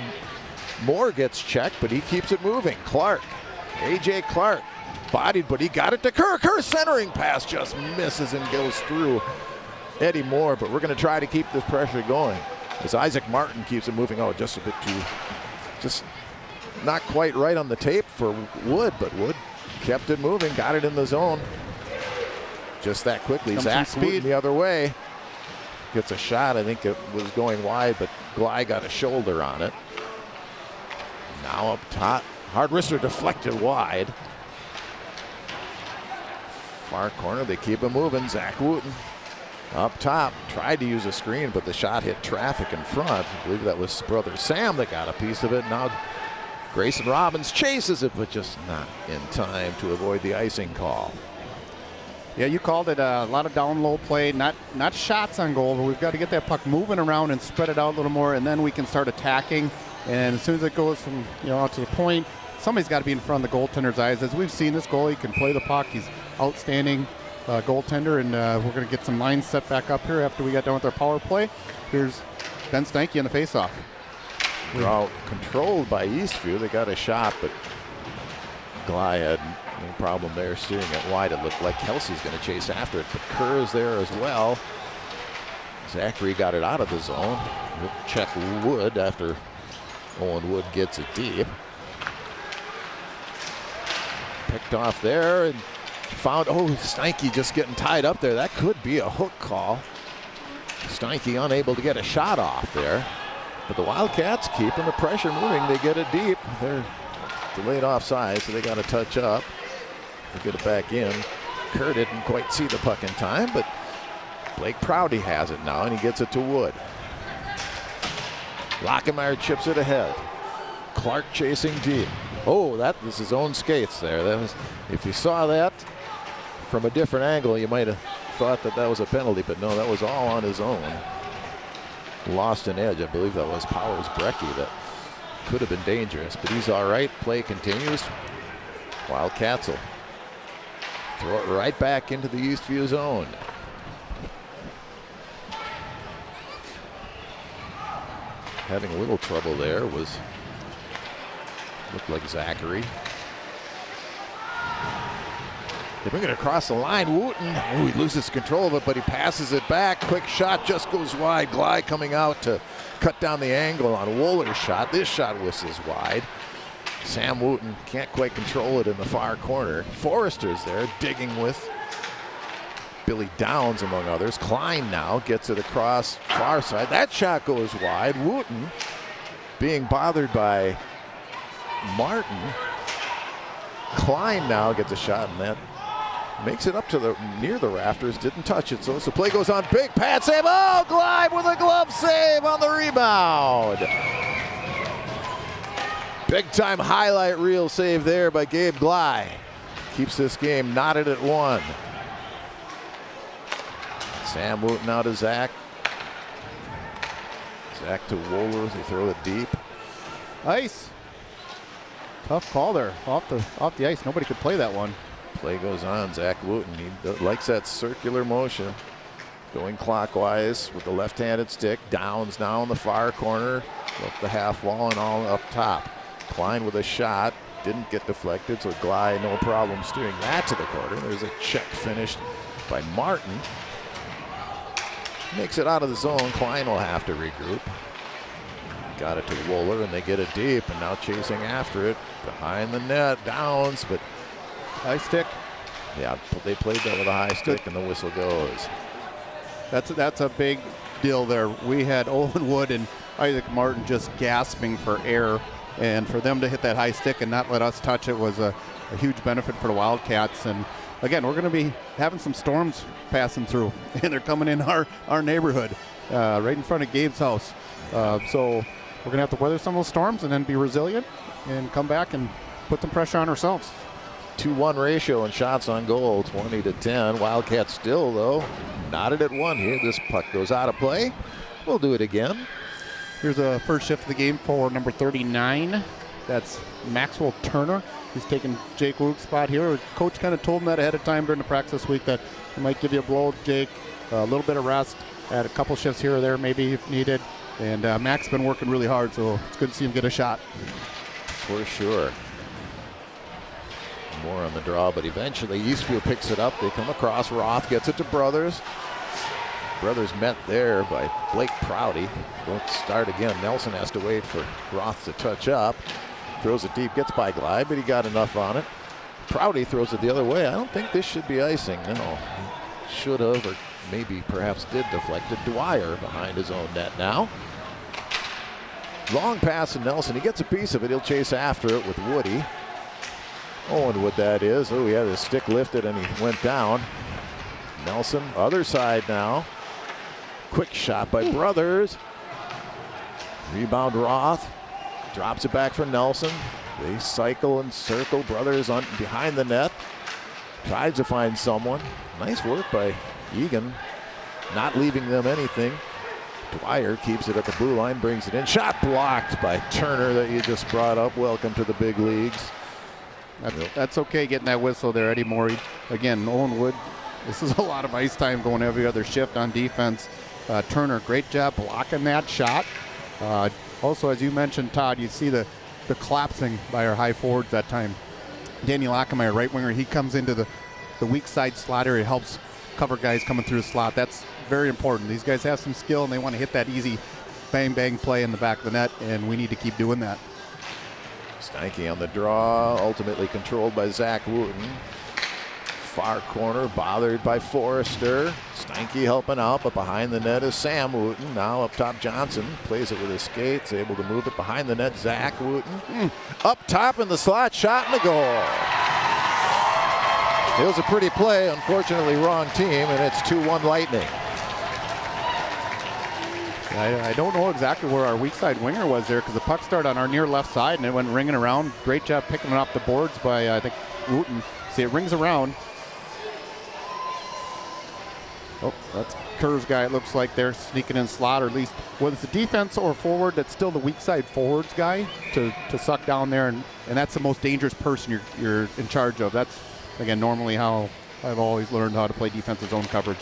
Moore gets checked, but he keeps it moving. Clark, AJ Clark, bodied, but he got it to Kerr. Kerr centering pass just misses and goes through Eddie Moore, but we're going to try to keep this pressure going as Isaac Martin keeps it moving. Oh, just a bit too, just not quite right on the tape for Wood, but Wood kept it moving, got it in the zone just that quickly. Zach speed the other way. Gets a shot. I think it was going wide, but Gley got a shoulder on it. Now up top. Hard wrister deflected wide. Far corner, they keep it moving. Zach Wooten up top, tried to use a screen, but the shot hit traffic in front. I believe that was brother Sam that got a piece of it. Now Grayson Robbins chases it, but just not in time to avoid the icing call. Yeah, you called it a lot of down low play, not shots on goal, but we've got to get that puck moving around and spread it out a little more, and then we can start attacking. And as soon as it goes from out to the point, somebody's got to be in front of the goaltender's eyes. As we've seen, this goalie can play the puck. He's outstanding goaltender, and we're going to get some lines set back up here after we got done with our power play. Here's Ben Steinke on the faceoff. Draw controlled by Eastview. They got a shot, but Gley had no problem there steering it wide. It looked like Kelsey's going to chase after it, but Kerr is there as well. Zachary got it out of the zone. We'll check Wood after Owen Wood gets it deep. Picked off there and found, Steinke just getting tied up there. That could be a hook call. Steinke unable to get a shot off there. But the Wildcats keeping the pressure moving. They get it deep. They're delayed offside, so they got to touch up. They get it back in. Kerr didn't quite see the puck in time, but Blake Prouty has it now, and he gets it to Wood. Lockemeyer chips it ahead. Clark chasing deep. Oh, that was his own skates there. That was, if you saw that from a different angle, you might have thought that was a penalty, but no, that was all on his own. lost an edge. I believe that was Powers Brecky that could have been dangerous, but he's all right. Play continues. Wildcats will throw it right back into the Eastview zone. Having a little trouble there looked like Zachary. They bring it across the line. Wooten, he loses control of it, but he passes it back. Quick shot just goes wide. Glide coming out to cut down the angle on Wooler's shot. This shot whistles wide. Sam Wooten can't quite control it in the far corner. Forrester's there digging with Billy Downs, among others. Klein now gets it across far side. That shot goes wide. Wooten being bothered by Martin. Klein now gets a shot, and that makes it up to near the rafters. Didn't touch it, so the play goes on. Big pad save. Oh, Glide with a glove save on the rebound. Big time highlight reel save there by Gabe Glide. Keeps this game knotted at 1. Sam Wooten out to Zach. Zach to Wohler. They throw it deep. Ice. Tough call there. Off the ice. Nobody could play that one. Play goes on. Zach Wooten, he likes that circular motion. Going clockwise with the left-handed stick. Downs now in the far corner. Up the half wall and all up top. Klein with a shot. Didn't get deflected, so Glide no problem steering that to the corner. There's a check finished by Martin. Makes it out of the zone. Klein will have to regroup. Got it to Wohler, and they get it deep, and now chasing after it. Behind the net, Downs, but high stick. Yeah, they played that with a high stick, and the whistle goes. That's a big deal there. We had Owen Wood and Isaac Martin just gasping for air, and for them to hit that high stick and not let us touch it was a huge benefit for the Wildcats. And again, we're going to be having some storms passing through, and they're coming in our neighborhood, right in front of Gabe's house. So we're going to have to weather some of those storms and then be resilient and come back and put some pressure on ourselves. 2-1 ratio in shots on goal, 20-10. Wildcats still, though, knotted at 1 here. This puck goes out of play. We'll do it again. Here's a first shift of the game for number 39. That's Maxwell Turner. He's taking Jake Woog's spot here. Coach kind of told him that ahead of time during the practice this week, that he might give you a blow, Jake, a little bit of rest, add a couple shifts here or there maybe if needed. And Mac's been working really hard, so it's good to see him get a shot. For sure. More on the draw, but eventually Eastview picks it up. They come across. Roth gets it to Brothers. Brothers met there by Blake Prouty. Won't start again. Nelson has to wait for Roth to touch up. Throws it deep, gets by Glide, but he got enough on it. Prouty throws it the other way. I don't think this should be icing. No, should have, or maybe perhaps did deflect it. Dwyer behind his own net now. Long pass to Nelson. He gets a piece of it. He'll chase after it with Woody. Owen Wood, that is. Oh, he had his stick lifted and he went down. Nelson, other side now. Quick shot by Brothers. Rebound Roth. Drops it back for Nelson. They cycle and circle. Brothers on behind the net. Tries to find someone. Nice work by Eagan. Not leaving them anything. Dwyer keeps it at the blue line, brings it in. Shot blocked by Turner that you just brought up. Welcome to the big leagues. That's okay getting that whistle there, Eddie Morey. Again, Owen Wood, this is a lot of ice time going every other shift on defense. Turner, great job blocking that shot. Also, as you mentioned, Todd, you see the collapsing by our high forwards that time. Danny Lockemeyer, right winger, he comes into the weak side slot area, helps cover guys coming through the slot. That's very important. These guys have some skill, and they want to hit that easy bang-bang play in the back of the net, and we need to keep doing that. Steinke on the draw, ultimately controlled by Zach Wooten. Far corner, bothered by Forrester. Steinke helping out, but behind the net is Sam Wooten. Now up top, Johnson plays it with his skates, able to move it behind the net. Zach Wooten up top in the slot, shot in the goal. It was a pretty play, unfortunately wrong team, and it's 2-1 Lightning. I don't know exactly where our weak side winger was there, because the puck started on our near left side and it went ringing around. Great job picking it off the boards by, I think, Wooten. See, it rings around. Oh, that's Kerr's guy. It looks like they're sneaking in slot, or at least whether it's the defense or forward, that's still the weak side forwards guy to suck down there, and that's the most dangerous person you're in charge of. That's, again, normally how I've always learned how to play defensive zone coverage.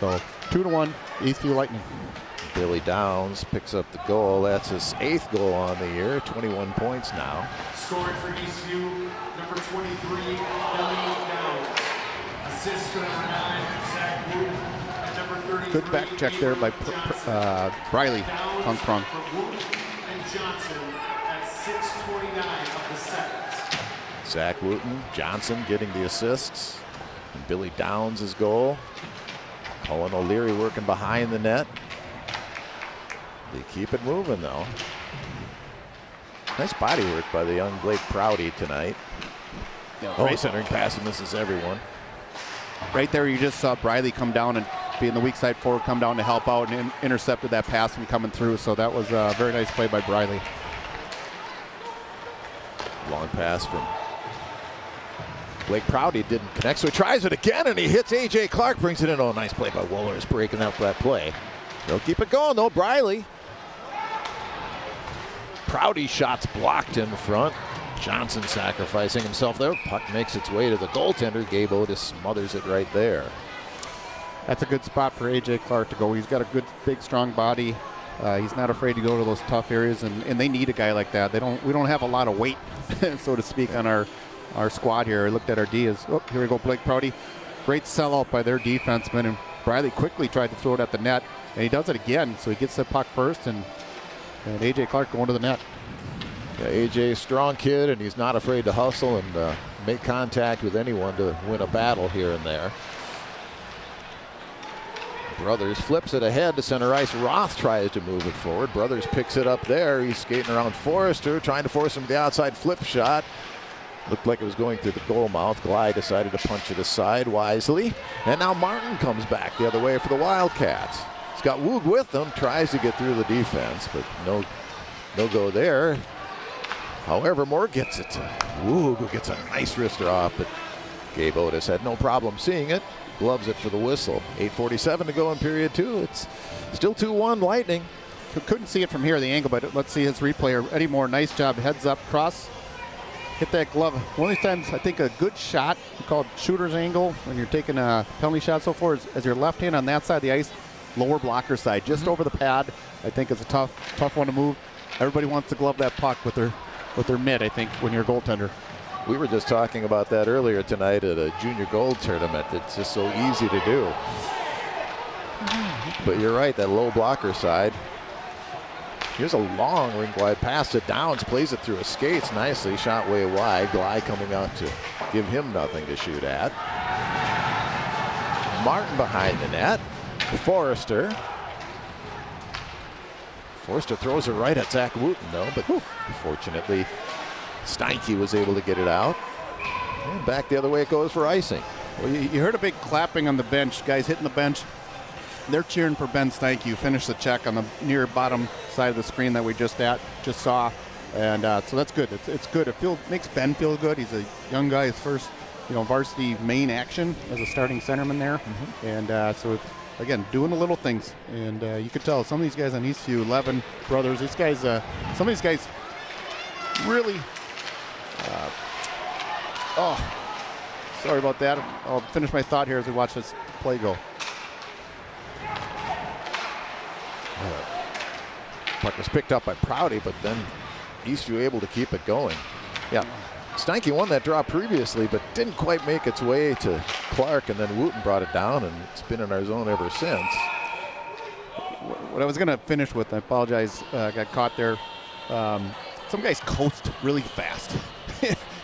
So 2-1, Eastview Lightning. Billy Downs picks up the goal. That's his 8th goal on the year, 21 points now. Scoring for Eastview, number 23, Billy Downs. Assist to number 9, Zach Wood. And number 33, good back check there by Briley. Prong. And Johnson at 6:29 of the second. Zach Wooten, Johnson getting the assists. And Billy Downs' goal. Colin O'Leary working behind the net. They keep it moving, though. Nice body work by the young Blake Prouty tonight. Yeah, centering pass and misses everyone. Right there, you just saw Briley come down and being the weak side forward, come down to help out and intercepted that pass from coming through. So that was a very nice play by Briley. Long pass from Blake Prouty, didn't connect, so he tries it again, and he hits A.J. Clark, brings it in. Oh, nice play by Wohlers, breaking up that play. They'll keep it going, though. Briley. Prouty shots blocked in front. Johnson sacrificing himself there. Puck makes its way to the goaltender. Gabe Otis smothers it right there. That's a good spot for A.J. Clark to go. He's got a good, big, strong body. He's not afraid to go to those tough areas, and they need a guy like that. We don't have a lot of weight, so to speak, on our squad here. I looked at our D as, here we go, Blake Prouty. Great sellout by their defenseman, and Briley quickly tried to throw it at the net, and he does it again. So he gets the puck first, and A.J. Clark going to the net. Yeah, A.J. strong kid, and he's not afraid to hustle and make contact with anyone to win a battle here and there. Brothers flips it ahead to center ice. Roth tries to move it forward. Brothers picks it up there. He's skating around Forrester, trying to force him to the outside flip shot. Looked like it was going through the goal mouth. Glide decided to punch it aside wisely. And now Martin comes back the other way for the Wildcats. He's got Woog with him, tries to get through the defense, but no go there. However, Moore gets it to Woog, who gets a nice wrister off, but Gabe Otis had no problem seeing it. Gloves it for the whistle. 8:47 to go in period 2. It's still 2-1 Lightning. Couldn't see it from here, the angle, but let's see his replay. Eddie Moore, nice job, heads up, cross. Hit that glove. One of these times, I think a good shot, called shooter's angle, when you're taking a penalty shot so far, as your left hand on that side of the ice, lower blocker side, just over the pad. I think it's a tough one to move. Everybody wants to glove that puck with their mid, I think, when you're a goaltender. We were just talking about that earlier tonight at a junior gold tournament. It's just so easy to do. But you're right, that low blocker side. Here's a long rink wide pass to Downs, plays it through his skates nicely, shot way wide. Glide coming out to give him nothing to shoot at. Martin behind the net. Forrester throws it right at Zach Wooten, though, but fortunately Steinke was able to get it out. And back the other way it goes for icing. Well, you heard a big clapping on the bench. Guys hitting the bench. They're cheering for Ben Steinke, who finished the check on the near bottom side of the screen that we just saw. And so that's good. It's good. It makes Ben feel good. He's a young guy, his first varsity main action as a starting centerman there. And so again, doing the little things. And you could tell some of these guys on Eastview, 11 brothers, these guys, some of these guys really, sorry about that. I'll finish my thought here as we watch this play go. Puck was picked up by Prouty, but then Eastview able to keep it going. Yeah, Steinke won that draw previously, but didn't quite make its way to Clark, and then Wooten brought it down, and it's been in our zone ever since. What I was going to finish with, I apologize, got caught there. Some guys coast really fast.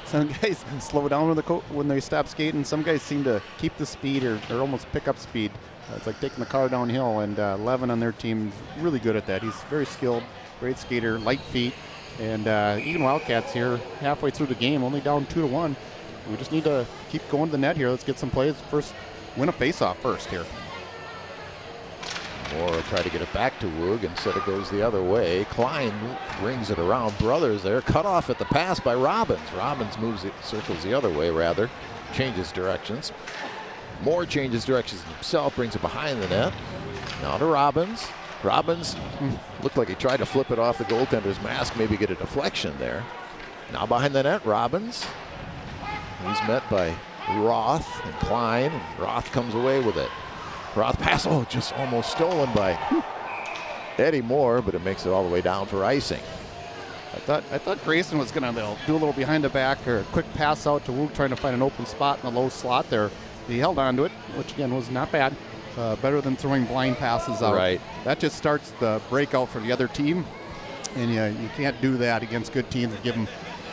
Some guys slow down when they stop skating. Some guys seem to keep the speed or almost pick up speed. It's like taking the car downhill, and Levin on their team is really good at that. He's very skilled, great skater, light feet. And Eagan Wildcats here halfway through the game, only down 2-1. We just need to keep going to the net here. Let's get some plays. First, win a face-off first here. Moore will try to get it back to Woog. Instead it goes the other way. Klein rings it around. Brothers there. Cut off at the pass by Robbins. Robbins circles the other way rather. Changes directions. Moore changes directions himself, brings it behind the net. Now to Robbins. Robbins looked like he tried to flip it off the goaltender's mask, maybe get a deflection there. Now behind the net, Robbins. He's met by Roth and Klein, and Roth comes away with it. Roth pass, just almost stolen by Eddie Moore, but it makes it all the way down for icing. I thought Grayson was going to do a little behind the back or a quick pass out to Woog, trying to find an open spot in the low slot there. He held on to it, which again was not bad. Better than throwing blind passes out. Right. That just starts the breakout for the other team, and you can't do that against good teams and give them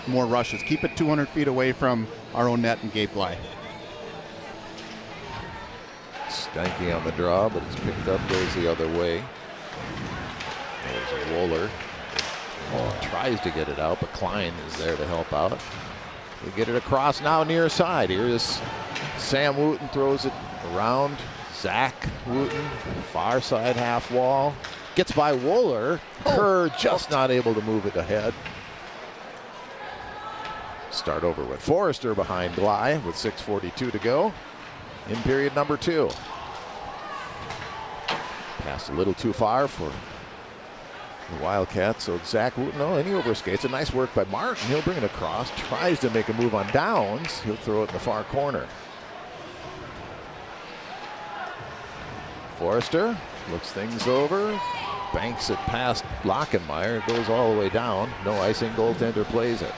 more rushes. Keep it 200 feet away from our own net and Gabe Bly. Stanky on the draw, but it's picked up, goes the other way. There's a Wohler. Tries to get it out, but Klein is there to help out. We get it across now near side. Here is Sam Wooten, throws it around. Zach Wooten, far side half wall. Gets by Wohler. Kerr just not able to move it ahead. Start over with Forrester behind Bly with 6:42 to go in period number 2. Pass a little too far for the Wildcats, so Zach Wooten, and he overskates. A nice work by Martin. He'll bring it across, tries to make a move on Downs. He'll throw it in the far corner. Forrester looks things over, banks it past Lockenmeyer. It goes all the way down. No icing, goaltender plays it.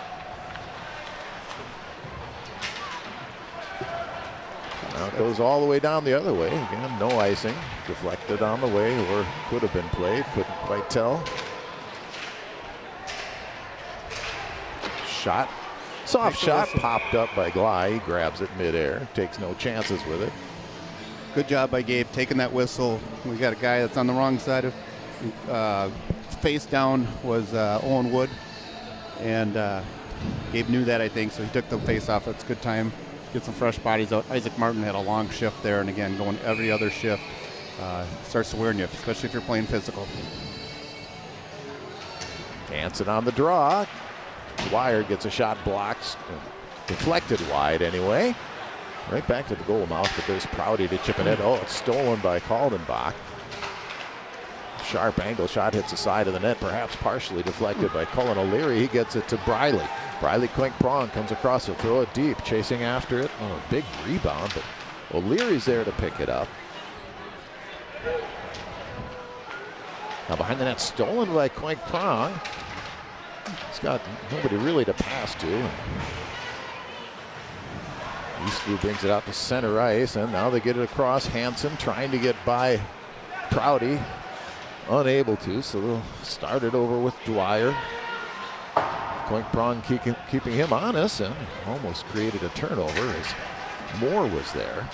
Now it goes all the way down the other way. Again, no icing. Deflected on the way, or could have been played. Couldn't quite tell. Shot. Soft shot popped up by Bly. He grabs it midair. Takes no chances with it. Good job by Gabe taking that whistle. We got a guy that's on the wrong side of face down was Owen Wood. And Gabe knew that, I think, so he took the face off. It's a good time. Get some fresh bodies out. Isaac Martin had a long shift there, and again, going every other shift starts to wear on you, especially if you're playing physical. Hanson on the draw. Dwyer gets a shot blocked, deflected wide anyway. Right back to the goal mouth, but there's Prouty to chip it in. It's stolen by Kaldenbach. Sharp angle shot hits the side of the net, perhaps partially deflected by Cullen O'Leary. He gets it to Briley. Briley Quink-Prong comes across, he'll throw it deep, chasing after it. A big rebound, but O'Leary's there to pick it up. Now behind the net, stolen by Quink-Prong. He's got nobody really to pass to. Eastview brings it out to center ice, and now they get it across. Hanson trying to get by Prouty. Unable to, so they'll start it over with Dwyer. Quink-Prong keeping him honest, and almost created a turnover as Moore was there.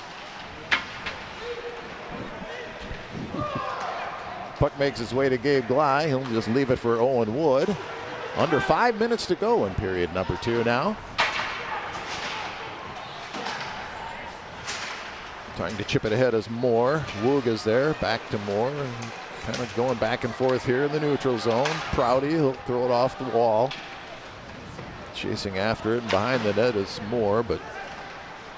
Puck makes its way to Gabe Bly. He'll just leave it for Owen Wood. Under 5 minutes to go in period number 2 now. Trying to chip it ahead as Moore. Woog is there, back to Moore. Kind of going back and forth here in the neutral zone. Prouty, he'll throw it off the wall. Chasing after it, and behind the net is Moore, but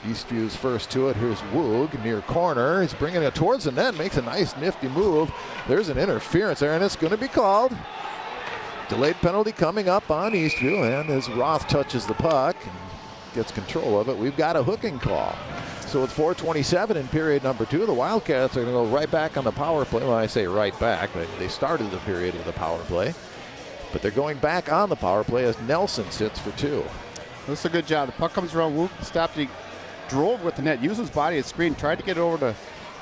Eastview's first to it. Here's Woog, near corner. He's bringing it towards the net, makes a nice nifty move. There's an interference there, and it's going to be called. Delayed penalty coming up on Eastview, and as Roth touches the puck and gets control of it, we've got a hooking call. So with 4:27 in period number 2, the Wildcats are going to go right back on the power play. Well, I say right back, but they started the period with a power play. But they're going back on the power play as Nelson sits for 2. That's a good job. The puck comes around, Woog stopped, he drove with the net, used his body as screen, tried to get it over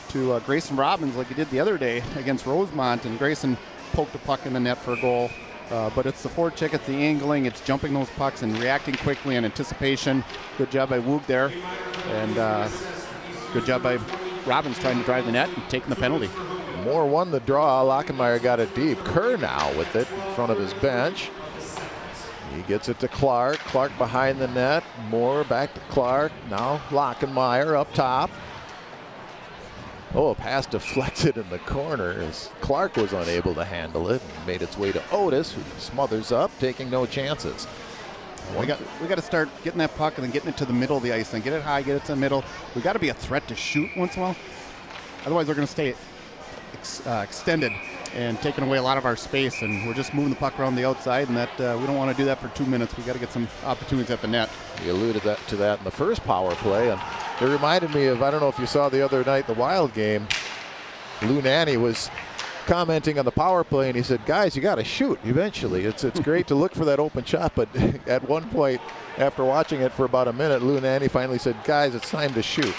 to Grayson Robbins like he did the other day against Rosemont, and Grayson poked the puck in the net for a goal. But it's the forecheck, it's the angling, it's jumping those pucks and reacting quickly in anticipation. Good job by Woog there. And good job by Robbins trying to drive the net and taking the penalty. Moore won the draw. Lockenmeyer got it deep. Kerr now with it in front of his bench. He gets it to Clark. Clark behind the net. Moore back to Clark. Now Lockenmeyer up top. A pass deflected in the corner as Clark was unable to handle it and made its way to Otis, who smothers up, taking no chances. We got to start getting that puck and then getting it to the middle of the ice and get it high, get it to the middle. We got to be a threat to shoot once in a while. Otherwise, they're going to stay extended and taking away a lot of our space, and we're just moving the puck around the outside, and that we don't want to do that for 2 minutes. We got to get some opportunities at the net. You alluded to that in the first power play, and it reminded me of, I don't know if you saw the other night, the Wild game, Lou Nanny was commenting on the power play, and he said, guys, you got to shoot eventually. It's great to look for that open shot, but at one point, after watching it for about a minute, Lou Nanny finally said, guys, it's time to shoot.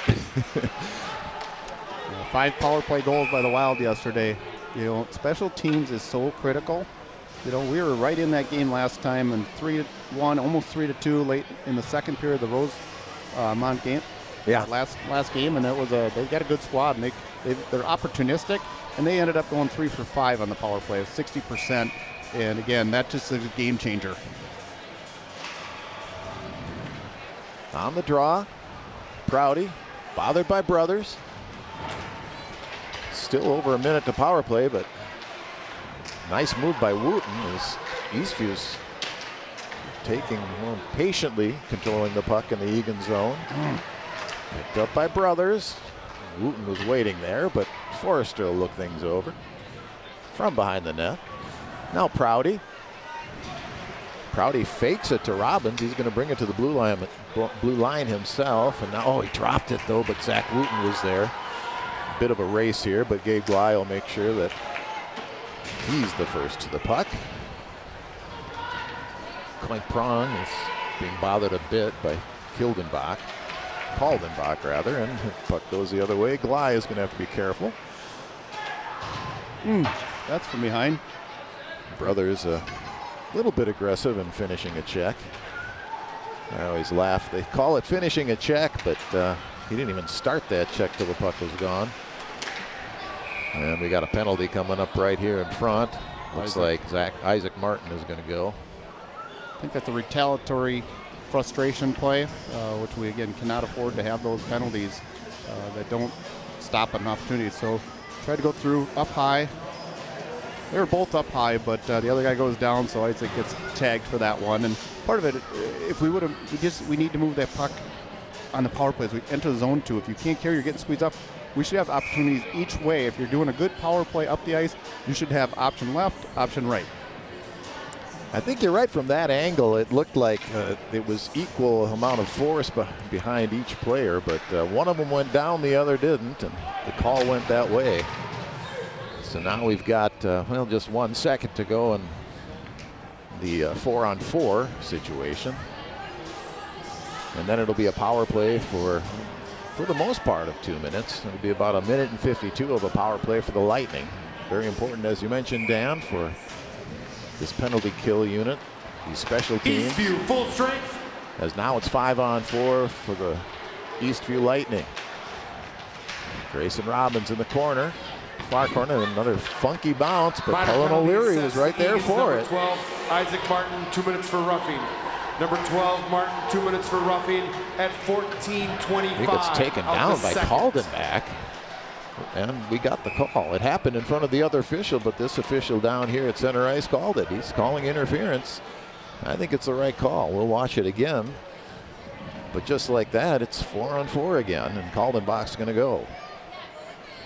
5 power play goals by the Wild yesterday. You know, special teams is so critical. You know, we were right in that game last time, and 3-1, almost 3-2 late in the second period of the Rosemont game. Yeah. Last game, and they got a good squad, and they're opportunistic, and they ended up going 3 for 5 on the power play, 60%. And again, that just is a game changer. On the draw, Prouty, bothered by brothers. Still over a minute to power play, but nice move by Wooten as Eastview's patiently controlling the puck in the Eagan zone. Picked up by brothers. Wooten was waiting there, but Forrester will look things over from behind the net. Now Prouty. Prouty fakes it to Robbins. He's going to bring it to the blue line himself. And now, he dropped it though, but Zach Wooten was there. Bit of a race here, but Gabe Bly will make sure that he's the first to the puck. Klink Prong is being bothered a bit by Kaldenbach rather, and the puck goes the other way. Gly is going to have to be careful. That's from behind. Brothers a little bit aggressive in finishing a check. I always laugh. They call it finishing a check, but he didn't even start that check till the puck was gone. And we got a penalty coming up right here in front. Looks like Isaac Martin is going to go. I think that's a retaliatory frustration play, which we again cannot afford to have those penalties that don't stop an opportunity. So try to go through up high. They were both up high, but the other guy goes down, so Isaac gets tagged for that one. And part of it, if we would have, we need to move that puck on the power play as we enter zone 2. If you can't carry, you're getting squeezed up. We should have opportunities each way. If you're doing a good power play up the ice, you should have option left, option right. I think you're right from that angle. It looked like it was equal amount of force behind each player, but one of them went down, the other didn't, and the call went that way. So now we've got, just 1 second to go in the 4-on-4 situation. And then it'll be a power play for the most part of 2 minutes. It'll be about 1 minute and 52 of a power play for the Lightning. Very important, as you mentioned, Dan, for this penalty kill unit, these special teams. Eastview full strength. As now it's 5-on-4 for the Eastview Lightning. Grayson Robbins in the corner, far corner, another funky bounce, but Cullen O'Leary was right there for it. 12, Isaac Martin, 2 minutes for roughing. Number 12, Martin, 2 minutes for roughing at 14:25. He gets taken down by Kaldenbach, and we got the call. It happened in front of the other official, but this official down here at center ice called it. He's calling interference. I think it's the right call. We'll watch it again. But just like that, it's 4-on-4 again, and Kaldenbach's going to go.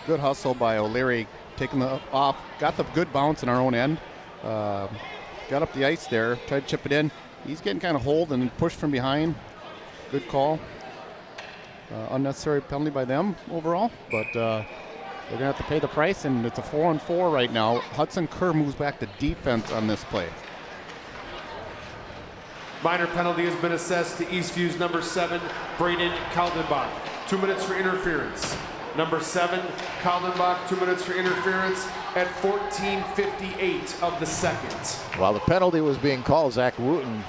Good hustle by O'Leary, taking the off. Got the good bounce in our own end. Got up the ice there, tried to chip it in. He's getting kind of holed and pushed from behind. Good call. Unnecessary penalty by them overall, but they're going to have to pay the price, and it's a 4-on-4 right now. Hudson Kerr moves back to defense on this play. Minor penalty has been assessed to Eastview's number 7, Braden Kaldenbach. 2 minutes for interference. Number 7, Kaldenbach, 2 minutes for interference at 14:58 of the second. While the penalty was being called, Zach Wooten,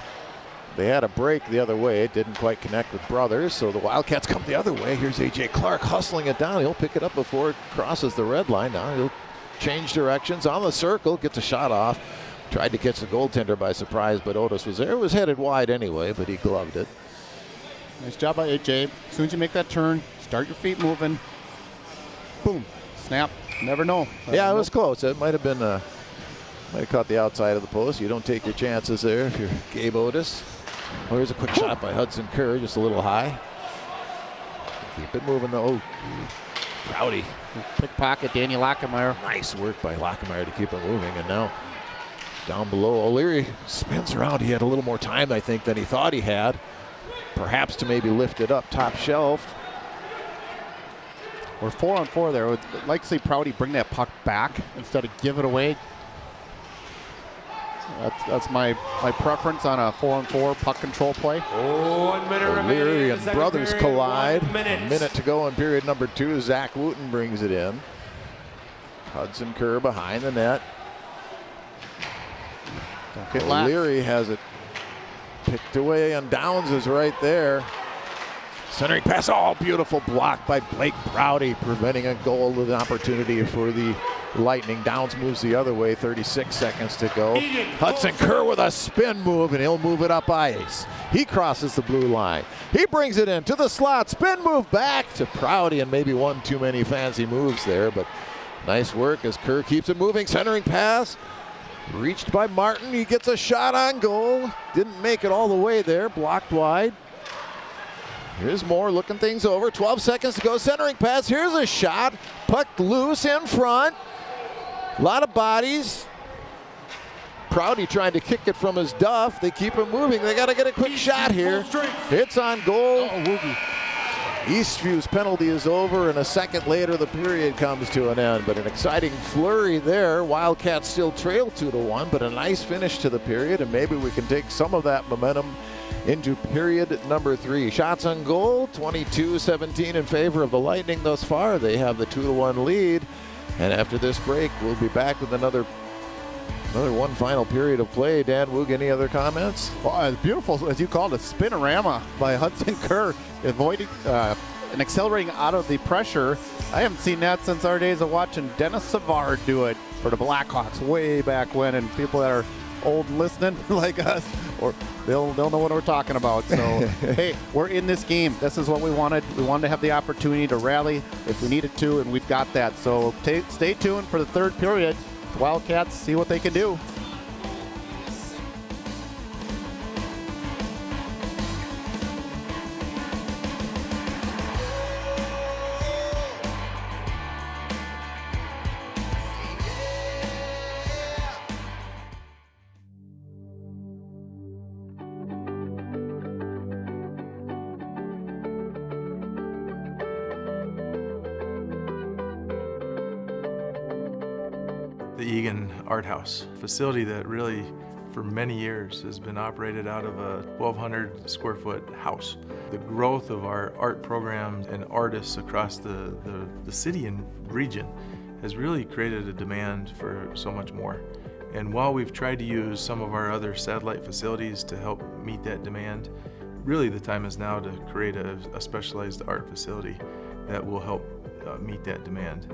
they had a break the other way. It didn't quite connect with Brothers, so the Wildcats come the other way. Here's A.J. Clark hustling it down. He'll pick it up before it crosses the red line. Now he'll change directions on the circle, gets a shot off. Tried to catch the goaltender by surprise, but Otis was there. It was headed wide anyway, but he gloved it. Nice job by A.J. As soon as you make that turn, start your feet moving. Boom, snap, never know. Yeah, it was close. It might have been, might have caught the outside of the post. You don't take your chances there if you're Gabe Otis. Oh, here's a quick shot by Hudson Kerr, just a little high. Keep it moving though. Prouty. Pickpocket Danny Lockemeyer. Nice work by Lockemeyer to keep it moving. And now down below, O'Leary spins around. He had a little more time, I think, than he thought he had. Perhaps to maybe lift it up top shelf. We're 4-on-4 there. I'd like to see Prouty bring that puck back instead of give it away. That's my preference on a 4-on-4 puck control play. 1 minute O'Leary remaining. and brothers Second period, collide. 1 minute. A minute to go in period number 2. Zach Wooten brings it in. Hudson Kerr behind the net. O'Leary has it picked away, and Downs is right there. Centering pass, oh, beautiful block by Blake Prouty, preventing a goal with an opportunity for the Lightning. Downs moves the other way, 36 seconds to go. Hudson Kerr with a spin move, and he'll move it up ice. He crosses the blue line. He brings it in to the slot, spin move back to Prouty, and maybe one too many fancy moves there, but nice work as Kerr keeps it moving. Centering pass, reached by Martin. He gets a shot on goal. Didn't make it all the way there, blocked wide. Here's Moore looking things over. 12 seconds to go. Centering pass. Here's a shot. Puck loose in front. A lot of bodies. Prouty trying to kick it from his duff. They keep it moving. They got to get a quick shot here. It's on goal. Eastview's penalty is over, and a second later the period comes to an end. But an exciting flurry there. Wildcats still trail 2-1, but a nice finish to the period, and maybe we can take some of that momentum into period number 3. Shots on goal, 22-17 in favor of the Lightning thus far. They have the 2-1 lead. And after this break, we'll be back with another one final period of play. Dan Woog, any other comments? Well, it's beautiful, as you called it, spinorama by Hudson Kerr, avoiding and accelerating out of the pressure. I haven't seen that since our days of watching Dennis Savard do it for the Blackhawks way back when, and people that are old and listening like us, or they'll know what we're talking about. So, hey, we're in this game. This is what we wanted. We wanted to have the opportunity to rally if we needed to, and we've got that. So stay tuned for the third period. The Wildcats, see what they can do. The Eagan Art House, facility that really for many years has been operated out of a 1,200 square foot house. The growth of our art programs and artists across the city and region has really created a demand for so much more. And while we've tried to use some of our other satellite facilities to help meet that demand, really the time is now to create a specialized art facility that will help meet that demand.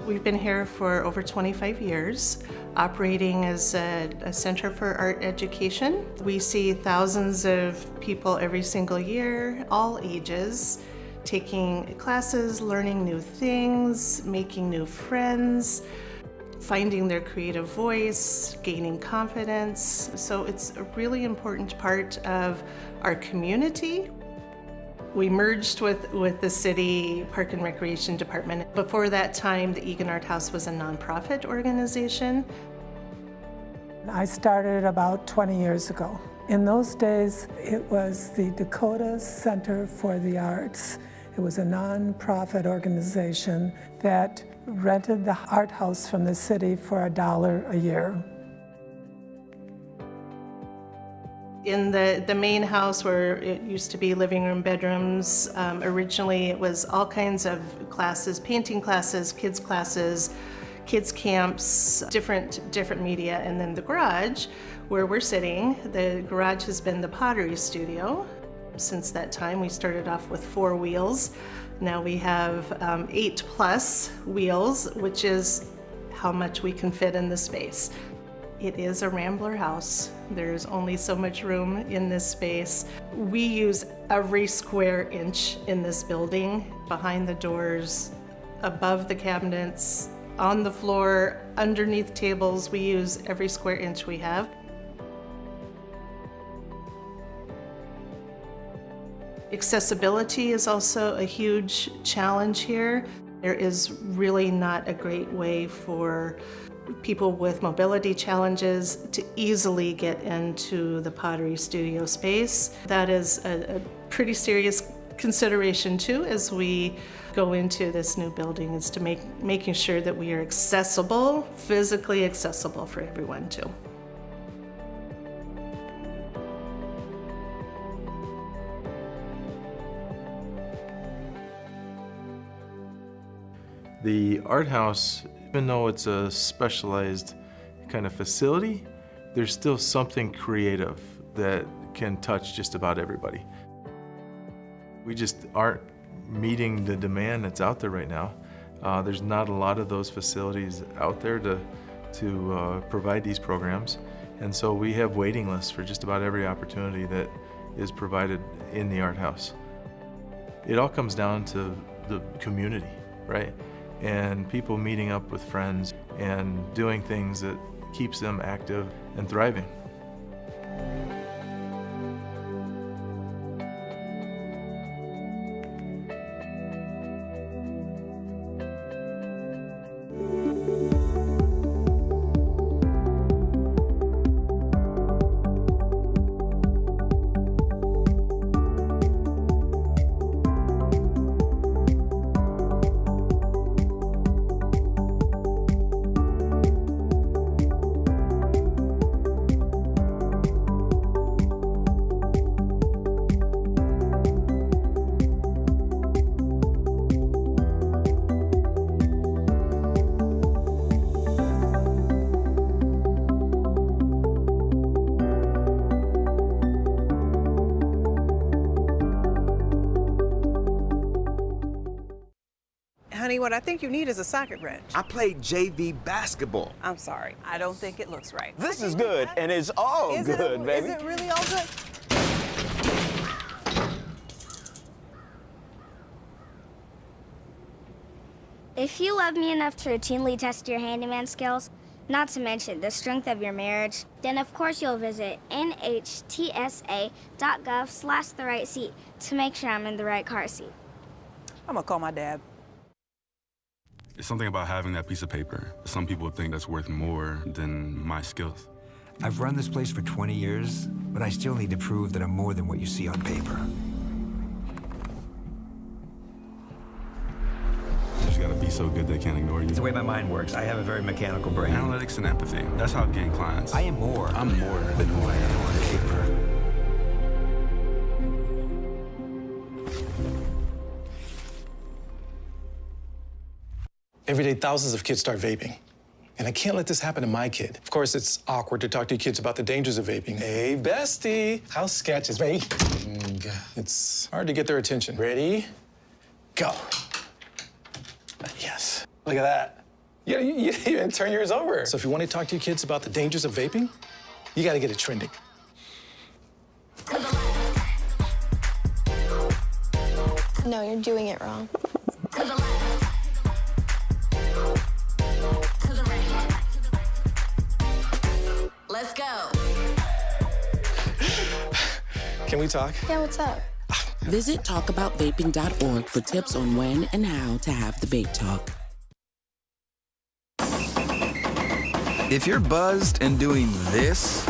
We've been here for over 25 years, operating as a center for art education. We see thousands of people every single year, all ages, taking classes, learning new things, making new friends, finding their creative voice, gaining confidence. So it's a really important part of our community. We merged with the city Park and Recreation Department. Before that time, the Eagan Art House was a nonprofit organization. I started about 20 years ago. In those days, it was the Dakota Center for the Arts. It was a nonprofit organization that rented the art house from the city for $1 a year. In the main house where it used to be living room, bedrooms, originally it was all kinds of classes, painting classes, kids camps, different media. And then the garage where we're sitting, the garage has been the pottery studio. Since that time, we started off with 4 wheels. Now we have 8+ wheels, which is how much we can fit in the space. It is a rambler house. There's only so much room in this space. We use every square inch in this building, behind the doors, above the cabinets, on the floor, underneath tables. We use every square inch we have. Accessibility is also a huge challenge here. There is really not a great way for people with mobility challenges to easily get into the pottery studio space. That is a pretty serious consideration too as we go into this new building, is to making sure that we are accessible, physically accessible for everyone too. The art house, even though it's a specialized kind of facility, there's still something creative that can touch just about everybody. We just aren't meeting the demand that's out there right now. There's not a lot of those facilities out there to provide these programs, and so we have waiting lists for just about every opportunity that is provided in the art house. It all comes down to the community, right? And people meeting up with friends and doing things that keeps them active and thriving. Honey, what I think you need is a socket wrench. I played JV basketball. I'm sorry. I don't think it looks right. This is good, and it's all good, baby. Is it really all good? If you love me enough to routinely test your handyman skills, not to mention the strength of your marriage, then of course you'll visit nhtsa.gov/the-right-seat to make sure I'm in the right car seat. I'm gonna call my dad. It's something about having that piece of paper. Some people think that's worth more than my skills. I've run this place for 20 years, but I still need to prove that I'm more than what you see on paper. You just gotta be so good they can't ignore you. It's the way my mind works. I have a very mechanical brain. Analytics and empathy. That's how I've gained clients. I am more. I'm more than who I am on paper. Every day, thousands of kids start vaping. And I can't let this happen to my kid. Of course, it's awkward to talk to your kids about the dangers of vaping. Hey, bestie, how's sketches? Ready? It's hard to get their attention. Ready? Go. Yes. Look at that. You even turn yours over. So if you want to talk to your kids about the dangers of vaping, you got to get it trending. No, you're doing it wrong. Let's go. Can we talk? Yeah, what's up? Visit talkaboutvaping.org for tips on when and how to have the vape talk. If you're buzzed and doing this,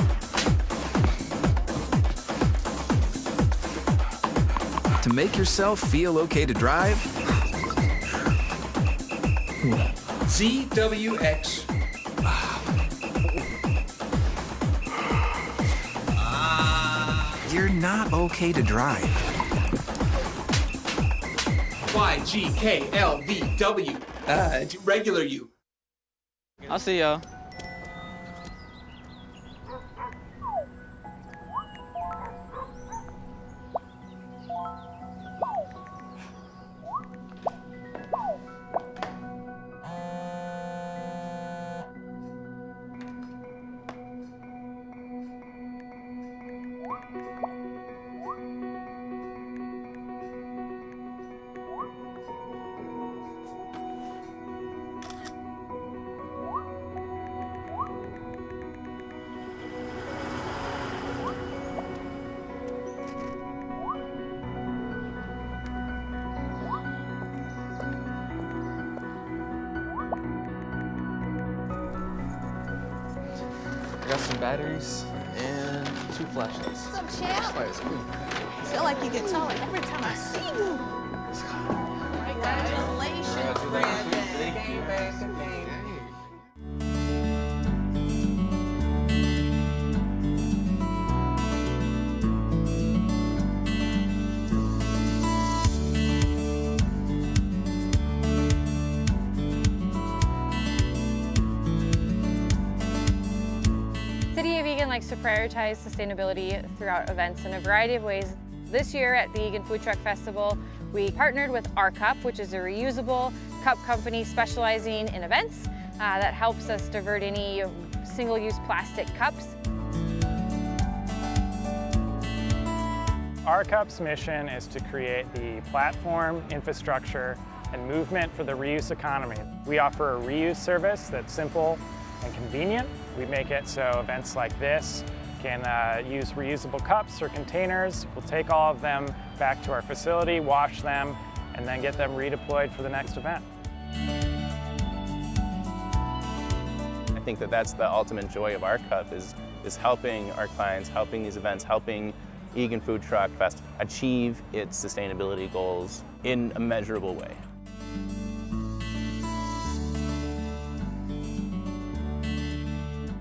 to make yourself feel okay to drive, ZWX. you're not okay to drive. YGKLVW. Regular you. I'll see y'all. I got some batteries and 2 flashlights. What's up, champ? Alright, cool. I feel like you get taller every time I see you. Congratulations, Brandon. Thank you. City of Eagan likes to prioritize sustainability throughout events in a variety of ways. This year at the Eagan Food Truck Festival, we partnered with Our Cup, which is a reusable cup company specializing in events that helps us divert any single-use plastic cups. Our Cup's mission is to create the platform, infrastructure, and movement for the reuse economy. We offer a reuse service that's simple and convenient. We make it so events like this can use reusable cups or containers. We'll take all of them back to our facility, wash them, and then get them redeployed for the next event. I think that that's the ultimate joy of Our Cup is helping our clients, helping these events, helping Eagan Food Truck Fest achieve its sustainability goals in a measurable way.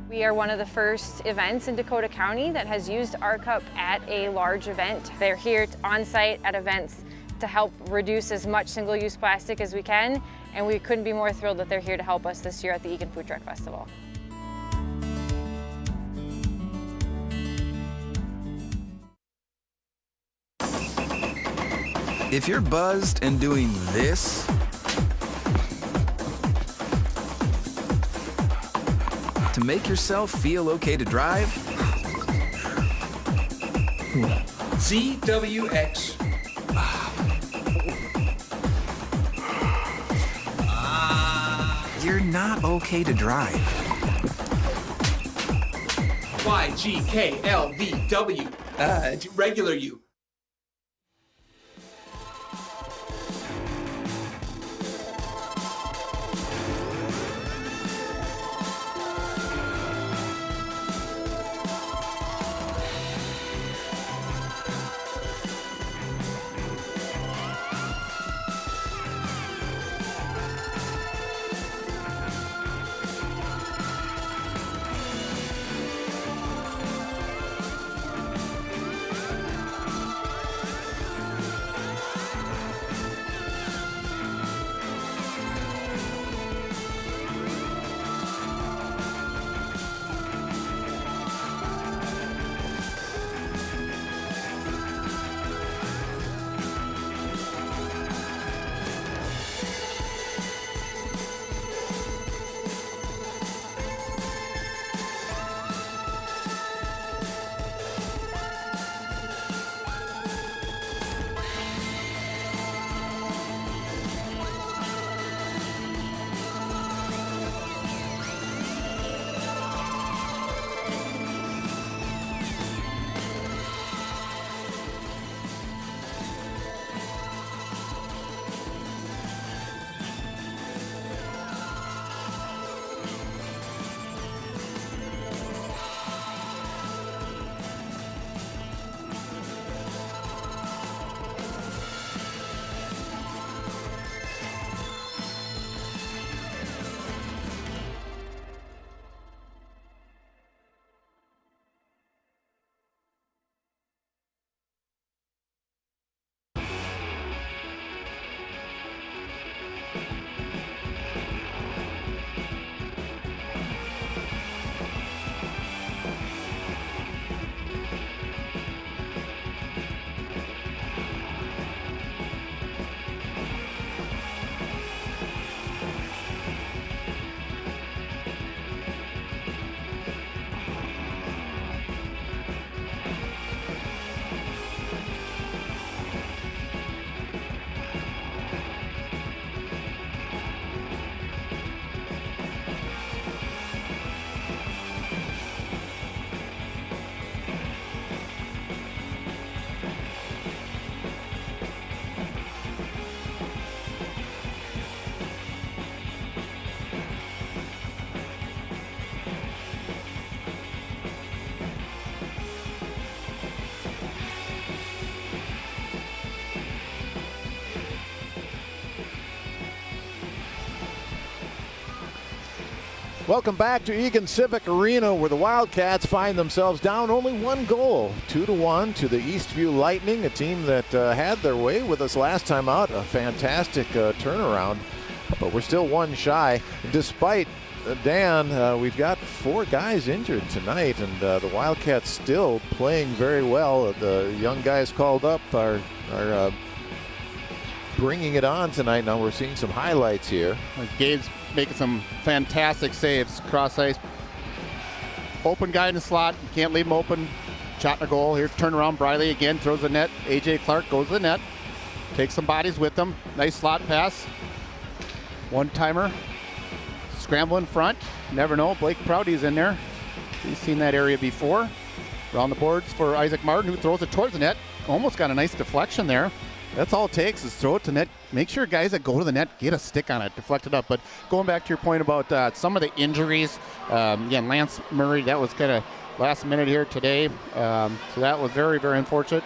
We are one of the first events in Dakota County that has used Our Cup at a large event. They're here on site at events to help reduce as much single-use plastic as we can, and we couldn't be more thrilled that they're here to help us this year at the Eagan Food Truck Festival. If you're buzzed and doing this, to make yourself feel okay to drive, ZWX. you're not okay to drive. YGKLVW. Regular you. Welcome back to Eagan Civic Arena, where the Wildcats find themselves down only one goal, 2-1 to the Eastview Lightning, a team that had their way with us last time out. A fantastic turnaround, but we're still one shy. Despite Dan, we've got 4 guys injured tonight, and the Wildcats still playing very well. The young guys called up are bringing it on tonight. Now we're seeing some highlights here. Gabe's making some fantastic saves. Cross ice. Open guy in the slot. You can't leave him open. Shot in a goal. Here, turn around. Briley again throws the net. A.J. Clark goes to the net. Takes some bodies with him. Nice slot pass. One-timer. Scramble in front. Never know. Blake Prouty's in there. He's seen that area before. Around the boards for Isaac Martin, who throws it towards the net. Almost got a nice deflection there. That's all it takes is throw it to net. Make sure guys that go to the net get a stick on it, deflect it up. But going back to your point about some of the injuries, again, Lance Murray, that was kind of last minute here today. So that was very, very unfortunate.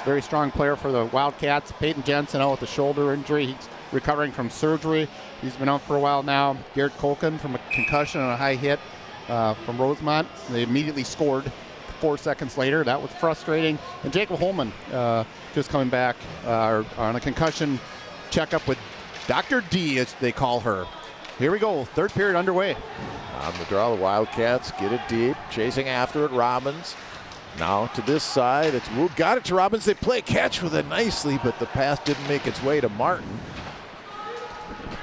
Very strong player for the Wildcats. Peyton Jensen out with a shoulder injury. He's recovering from surgery. He's been out for a while now. Garrett Colkin from a concussion and a high hit from Rosemont. They immediately scored 4 seconds later. That was frustrating. And Jacob Holman just coming back on a concussion checkup with Dr. D, as they call her. Here we go. Third period underway. On the draw, the Wildcats get it deep. Chasing after it, Robbins. Now to this side, it's Woog. Got it to Robbins. They play catch with it nicely, but the pass didn't make its way to Martin.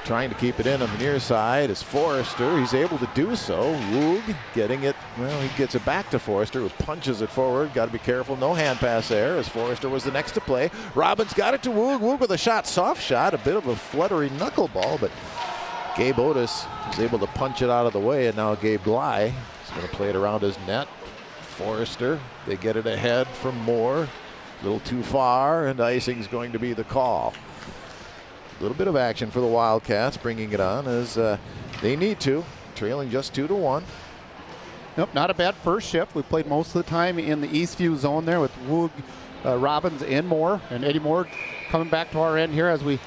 Trying to keep it in on the near side is Forrester. He's able to do so. Woog getting it, well, he gets it back to Forrester, who punches it forward. Got to be careful. No hand pass there, as Forrester was the next to play. Robbins got it to Woog. Woog with a shot, soft shot, a bit of a fluttery knuckleball, but Gabe Otis is able to punch it out of the way, and now Gabe Bly is going to play it around his net. Forrester, they get it ahead from Moore. A little too far, and icing's going to be the call. A little bit of action for the Wildcats, bringing it on as they need to, trailing just 2-1. Nope, not a bad first shift. We played most of the time in the Eastview zone there with Woog, Robbins, and Moore. And Eddie Moore coming back to our end here as the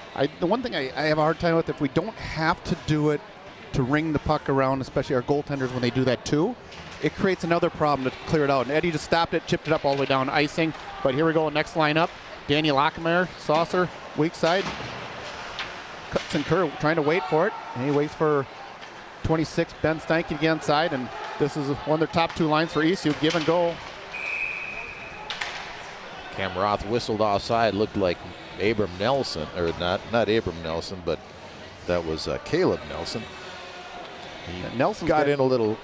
one thing I have a hard time with, if we don't have to do it to ring the puck around, especially our goaltenders when they do that too, it creates another problem to clear it out. And Eddie just stopped it, chipped it up all the way down, icing. But here we go, next lineup. Danny Lockemeyer, saucer, weak side. Cuts and Kerr trying to wait for it, and he waits for 26 Ben Steinke to get inside, and this is one of their top 2 lines for Eastview, give and go. Cam Roth whistled offside, looked like Abram Nelson, or not Abram Nelson, but that was Caleb Nelson. Nelson got in a little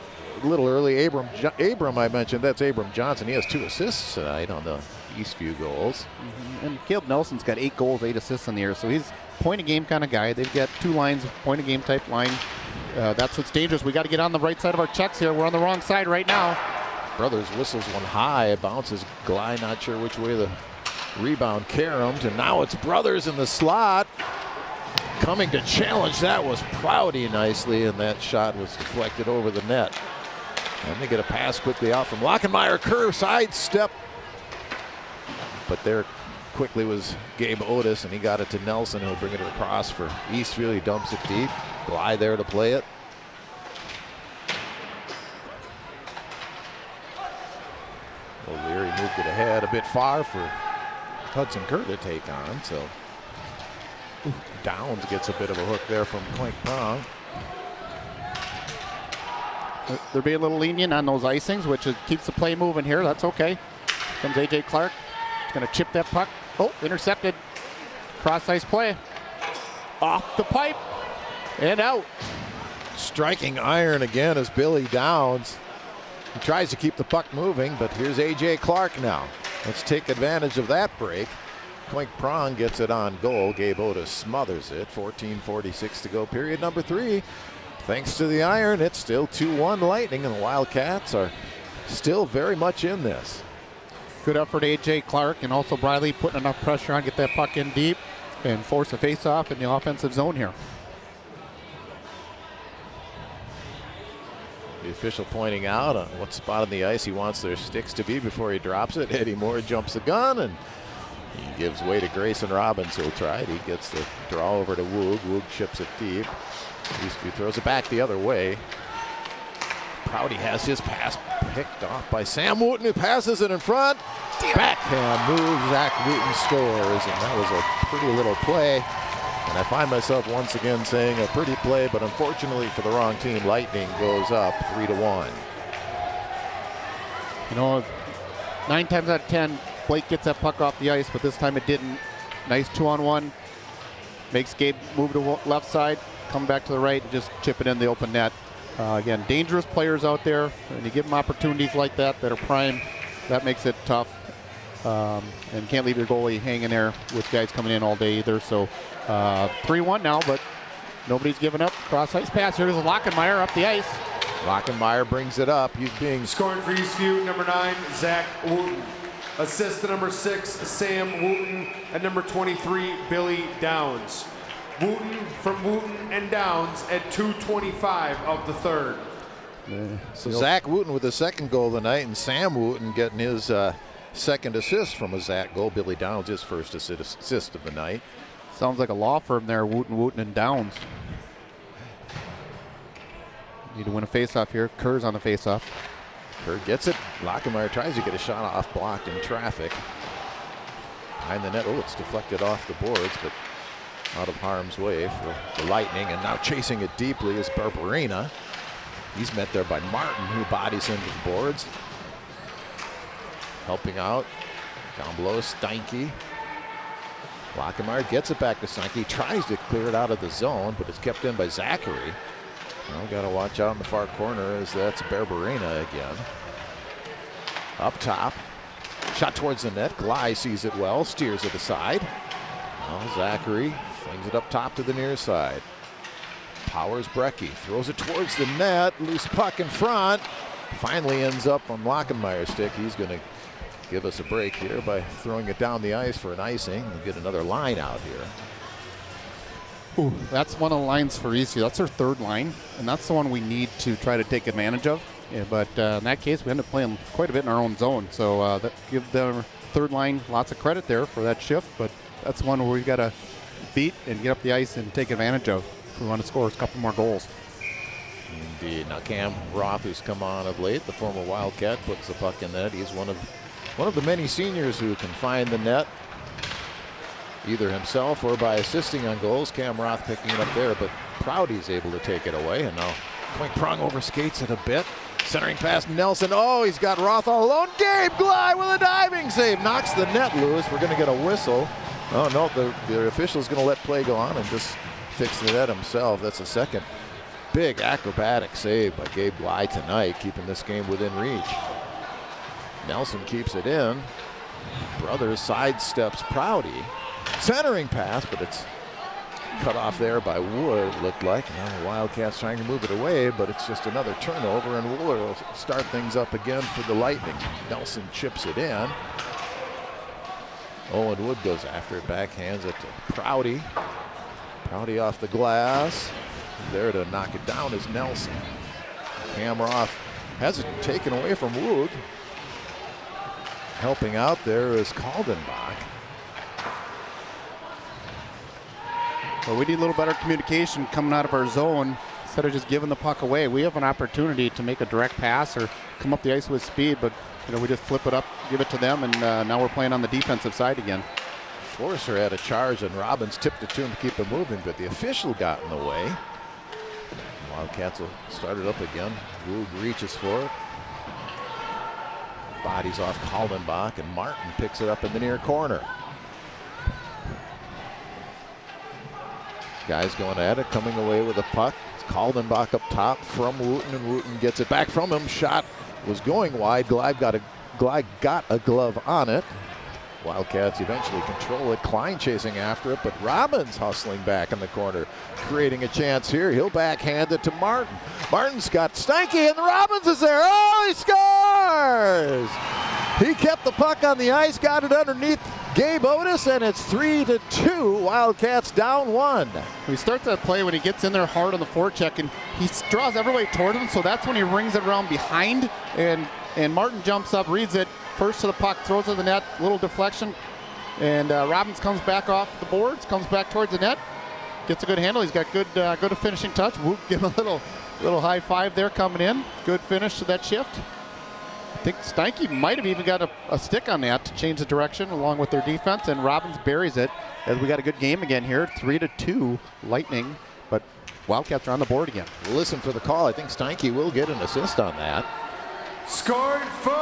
early. Abram, I mentioned, that's Abram Johnson. He has 2 assists tonight on the Eastview goals. And Caleb Nelson's got 8 goals, 8 assists in the year, so he's point of game kind of guy. They've got 2 lines, point of game type line. That's what's dangerous. We got to get on the right side of our checks here. We're on the wrong side right now. Brothers whistles one high, bounces Glide, not sure which way the rebound caromed, and now it's Brothers in the slot. Coming to challenge, that was Prouty nicely, and that shot was deflected over the net. And they get a pass quickly out from Lockenmeyer. Kerr sidestep, but there quickly was Gabe Otis, and he got it to Nelson, who'll bring it across for Eastview. He dumps it deep. Glide there to play it. O'Leary moved it ahead a bit far for Hudson Kerr to take on, so Downs gets a bit of a hook there from Clink Prong. They're being a little lenient on those icings, which keeps the play moving here. That's okay. Comes A.J. Clark. He's going to chip that puck. Oh, intercepted. Cross-ice play. Off the pipe and out. Striking iron again is Billy Downs. He tries to keep the puck moving, but here's A.J. Clark now. Let's take advantage of that break. Clink Prong gets it on goal. Gabe Otis smothers it. 14:46 to go, period number 3. Thanks to the iron, it's still 2-1 Lightning, and the Wildcats are still very much in this. Good effort, A.J. Clark, and also Briley putting enough pressure on, get that puck in deep and force a face-off in the offensive zone here. The official pointing out on what spot on the ice he wants their sticks to be before he drops it. Eddie Moore jumps the gun, and he gives way to Grayson Robbins, who'll try it. He gets the draw over to Woog. Woog chips it deep. Eastview throws it back the other way. Prouty has his pass picked off by Sam Wooten, who passes it in front. Backhand move, Zach Wooten scores, and that was a pretty little play. And I find myself once again saying a pretty play, but unfortunately for the wrong team, Lightning goes up 3-1. You know, 9 times out of 10, Blake gets that puck off the ice, but this time it didn't. Nice 2-on-1. Makes Gabe move to left side, come back to the right, and just chip it in the open net. Again, dangerous players out there. When you give them opportunities like that are prime, that makes it tough. And can't leave your goalie hanging there with guys coming in all day either. So 3-1 now, but nobody's giving up. Cross ice pass. Here's Lockenmeyer up the ice. Lockenmeyer brings it up. He's being scoring for Eastview, number 9, Zach Wooten. Assist to number 6, Sam Wooten, and number 23, Billy Downs. Wooten from Wooten and Downs at 2:25 of the third. So Zach Wooten with the second goal of the night, and Sam Wooten getting his second assist from a Zach goal. Billy Downs his first assist of the night. Sounds like a law firm there, Wooten and Downs. Need to win a faceoff here. Kerr's on the faceoff. Kerr gets it. Lockenmeyer tries to get a shot off, blocked in traffic. Behind the net. Oh, it's deflected off the boards, but out of harm's way for the Lightning. And now chasing it deeply is Barbarina. He's met there by Martin, who bodies into the boards. Helping out. Down below is Steinke. Lockenmeyer gets it back to Steinke. Tries to clear it out of the zone, but it's kept in by Zachary. Well, got to watch out in the far corner as that's Barbarina again. Up top. Shot towards the net. Gley sees it well. Steers it aside. Now Zachary flings it up top to the near side. Powers Brecky. Throws it towards the net. Loose puck in front. Finally ends up on Lockenmeyer's stick. He's going to give us a break here by throwing it down the ice for an icing. We'll get another line out here. Ooh, that's one of the lines for Eastview. That's our third line, and that's the one we need to try to take advantage of. Yeah, but in that case, we end up playing quite a bit in our own zone. So that give the third line lots of credit there for that shift, but that's one where we've got to beat and get up the ice and take advantage of if we want to score a couple more goals. Indeed. Now Cam Roth, who's come on of late, the former Wildcat, puts the puck in net. He's one of the many seniors who can find the net, either himself or by assisting on goals. Cam Roth picking it up there, but Prouty's able to take it away. And now Quink Prong overskates it a bit. Centering past Nelson. Oh, he's got Roth all alone. Gabe Gley with a diving save. Knocks the net loose. We're going to get a whistle. Oh, no, the official's going to let play go on and just fix the net himself. That's a second big acrobatic save by Gabe Gley tonight, keeping this game within reach. Nelson keeps it in. Brothers sidesteps Prouty. Centering pass, but it's cut off there by Wood, looked like. Now the Wildcats trying to move it away, but it's just another turnover, and Wooler will start things up again for the Lightning. Nelson chips it in. Owen Wood goes after it, backhands it to Prouty. Prouty off the glass. There to knock it down is Nelson. Cam Roth has it taken away from Wood. Helping out there is Kaldenbach. Well, we need a little better communication coming out of our zone instead of just giving the puck away. We have an opportunity to make a direct pass or come up the ice with speed, but we just flip it up, give it to them, and now we're playing on the defensive side again. Forcer had a charge, and Robbins tipped it to him to keep it moving, but the official got in the way. Wildcats will start it up again. Wood reaches for it. Bodies off Kaldenbach, and Martin picks it up in the near corner. Guys going at it, coming away with a puck. It's Kaldenbach up top from Wooten, and Wooten gets it back from him. Shot was going wide. Gley got a glove on it. Wildcats eventually control it. Klein chasing after it, but Robbins hustling back in the corner, creating a chance here. He'll backhand it to Martin. Martin's got Steinke, and Robbins is there. Oh, he scores! He kept the puck on the ice, got it underneath Gabe Otis, and it's 3-2. Wildcats down 1. He starts that play when he gets in there hard on the forecheck, and he draws everybody toward him, so that's when he rings it around behind, and Martin jumps up, reads it, first to the puck, throws it to the net, little deflection, and Robbins comes back off the boards, comes back towards the net, gets a good handle. He's got good finishing touch. Whoop, give him a little high five there coming in. Good finish to that shift. I think Steinke might have even got a stick on that to change the direction along with their defense, and Robbins buries it as we got a good game again here. 3-2 Lightning, but Wildcats are on the board again. Listen for the call. I think Steinke will get an assist on that. Scored for the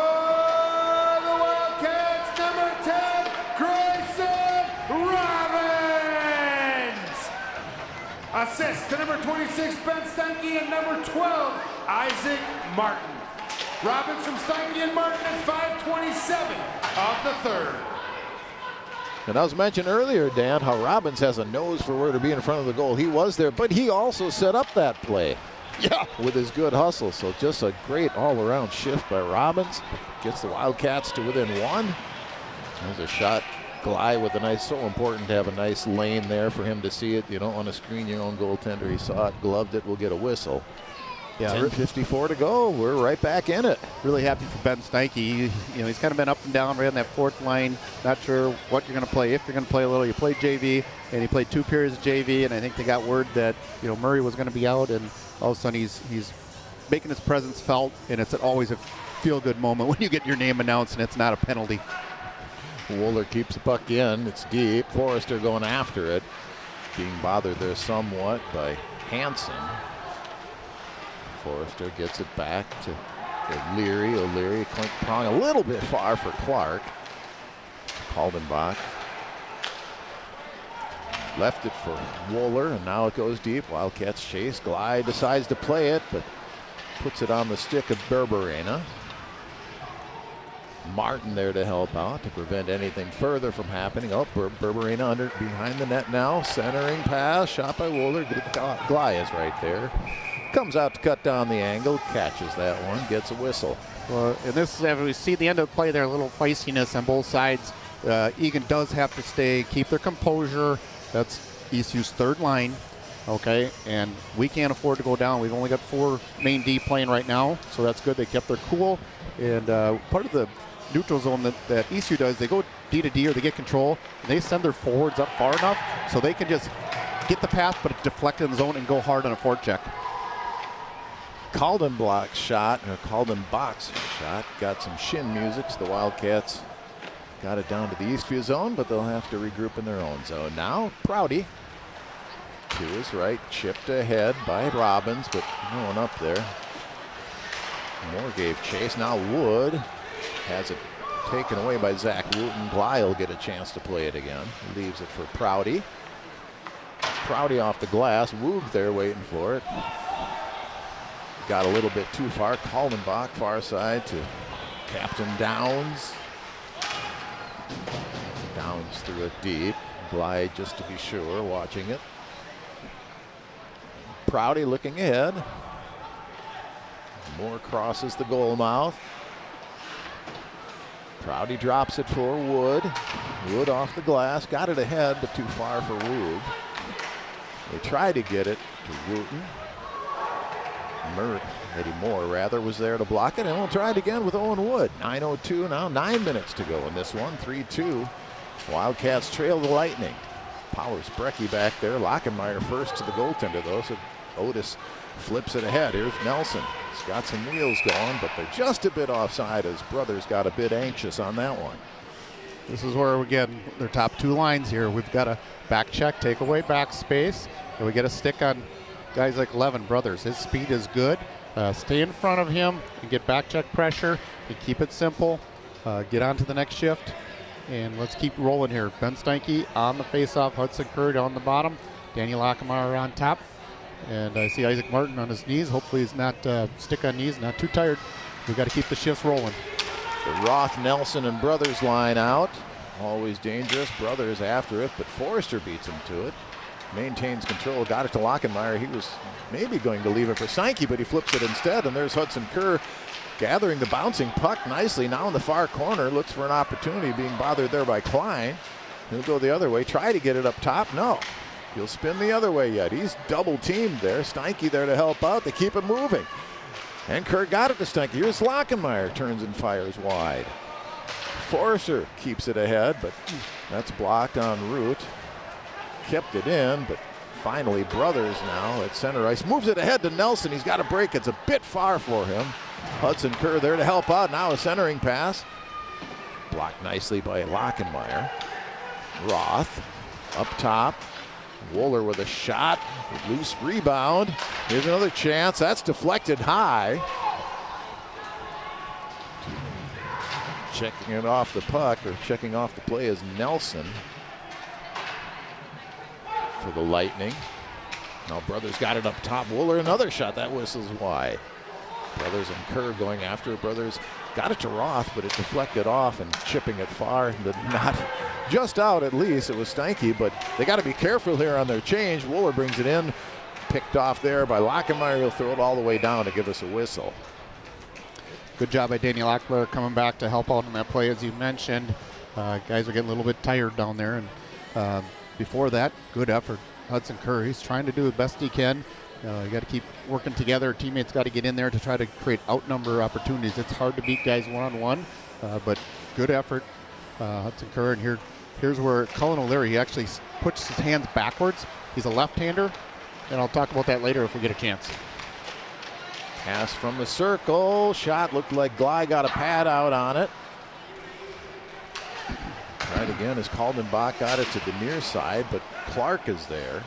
Wildcats, number 10, Grayson Robbins. Assist to number 26, Ben Steinke, and number 12, Isaac Martin. Robbins from Steinke and Martin at 5:27 of the third. And I was mentioned earlier, Dan, how Robbins has a nose for where to be in front of the goal. He was there, but he also set up that play. Yeah. With his good hustle. So just a great all-around shift by Robbins. Gets the Wildcats to within one. There's a shot. Glide with a nice, so important to have a nice lane there for him to see it. You don't want to screen your own goaltender. He saw it, gloved it, we'll get a whistle. Yeah, 10:54 to go. We're right back in it. Really happy for Ben Steinke. He's kind of been up and down right on that fourth line. Not sure what you're going to play. If you're going to play a little, you played JV, and he played 2 periods of JV, and I think they got word that Murray was going to be out, and all of a sudden he's making his presence felt, and it's always a feel-good moment when you get your name announced and it's not a penalty. Wooler keeps the puck in. It's deep. Forrester going after it. Being bothered there somewhat by Hansen. Forrester gets it back to O'Leary. O'Leary, clink prong a little bit far for Clark. Kaldenbach left it for Wooler, and now it goes deep. Wildcats chase. Glide decides to play it, but puts it on the stick of Berberena. Martin there to help out to prevent anything further from happening. Oh, Berberena behind the net now. Centering pass, shot by Wooler. Glide is right there. Comes out to cut down the angle, catches that one, gets a whistle. Well, and this is, as we see the end of the play there, a little feistiness on both sides. Eagan does have to keep their composure. That's Eastview's third line, okay? And we can't afford to go down. We've only got 4 main D playing right now, so that's good. They kept their cool. And part of the neutral zone that Eastview does, they go D to D or they get control, and they send their forwards up far enough so they can just get the pass but deflect in the zone and go hard on a forecheck. Kaldenbach's shot got some shin music, so the Wildcats got it down to the Eastview zone, but they'll have to regroup in their own zone. Now Prouty to his right, chipped ahead by Robbins, but no one up there. Moore gave chase. Now Wood has it taken away by Zach Wooten. Bly will get a chance to play it again. Leaves it for Prouty. Prouty off the glass. Woog there waiting for it. Got a little bit too far. Kaldenbach far side to Captain Downs. Downs threw it deep. Glide just to be sure, watching it. Prouty looking ahead. Moore crosses the goal mouth. Prouty drops it for Wood. Wood off the glass. Got it ahead, but too far for Wood. They tried to get it to Wooten. Eddie Moore was there to block it, and we'll try it again with Owen Wood. 9:02 now, 9 minutes to go in this one. 3-2. Wildcats trail the Lightning. Powers Brecky back there. Lockenmeyer first to the goaltender though, so Otis flips it ahead. Here's Nelson. He's got some wheels going, but they're just a bit offside as Brothers got a bit anxious on that one. This is where we get their top 2 lines here. We've got a back check, take away back space, and we get a stick on guys like Levin Brothers. His speed is good. Stay in front of him and get back check pressure and keep it simple. Get on to the next shift, and let's keep rolling here. Ben Steinke on the faceoff. Hudson Curd on the bottom. Daniel Lockemeyer on top. And I see Isaac Martin on his knees. Hopefully he's not stick on knees, not too tired. We've got to keep the shifts rolling. The Roth, Nelson, and Brothers line out. Always dangerous. Brothers after it, but Forrester beats him to it. Maintains control, got it to Lockenmeyer. He was maybe going to leave it for Steinke, but he flips it instead, and there's Hudson Kerr gathering the bouncing puck nicely. Now in the far corner, looks for an opportunity, being bothered there by Klein. He'll go the other way, try to get it up top. No, he'll spin the other way yet. He's double teamed there. Steinke there to help out. They keep it moving. And Kerr got it to Steinke. Here's Lockenmeyer, turns and fires wide. Forrester keeps it ahead, but that's blocked en route. Kept it in, but finally, Brothers now at center ice. Moves it ahead to Nelson. He's got a break. It's a bit far for him. Hudson Kerr there to help out. Now a centering pass. Blocked nicely by Lockenmeyer. Roth up top. Wooler with a shot. Loose rebound. Here's another chance. That's deflected high. Checking it off the puck, or checking off the play, is Nelson for the Lightning. Now Brothers got it up top. Wooler, another shot. That whistles wide. Brothers and Kerr going after it. Brothers got it to Roth, but it deflected off and chipping it far. But not just out, at least. It was Steinke, but they got to be careful here on their change. Wooler brings it in. Picked off there by Lockenmeyer. He'll throw it all the way down to give us a whistle. Good job by Danny Locklear coming back to help out in that play, as you mentioned. Guys are getting a little bit tired down there. And before that, good effort. Hudson Kerr, he's trying to do the best he can. You got to keep working together. Teammates got to get in there to try to create outnumber opportunities. It's hard to beat guys one-on-one, but good effort, Hudson Kerr. And here's where Cullen O'Leary, he actually puts his hands backwards. He's a left-hander, and I'll talk about that later if we get a chance. Pass from the circle. Shot looked like Gley got a pad out on it. Tried again as Kaldenbach got it to the near side, but Clark is there.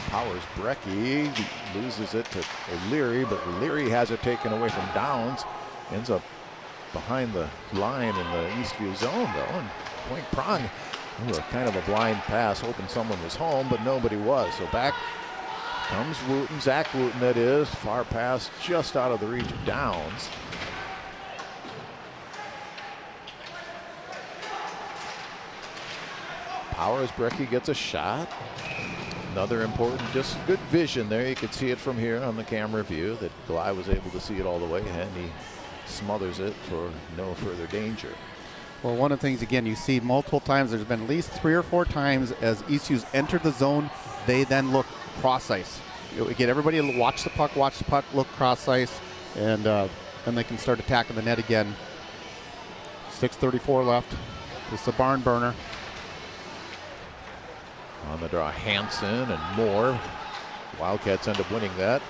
Powers Brecky loses it to O'Leary, but O'Leary has it taken away from Downs. Ends up behind the line in the Eastview zone, though. And Point Prong, kind of a blind pass, hoping someone was home, but nobody was. So back comes Wooten, Zach Wooten that is. Far pass just out of the reach of Downs. Powers Brecky gets a shot. Another important, just good vision there. You could see it from here on the camera view that Gley was able to see it all the way, and he smothers it for no further danger. Well, one of the things, again, you see multiple times, there's been at least 3 or 4 times as Eastview's entered the zone, they then look cross ice. You get everybody to watch the puck, look cross ice, and then they can start attacking the net again. 6:34 left. This is a barn burner. On the draw, Hansen and Moore. Wildcats end up winning that.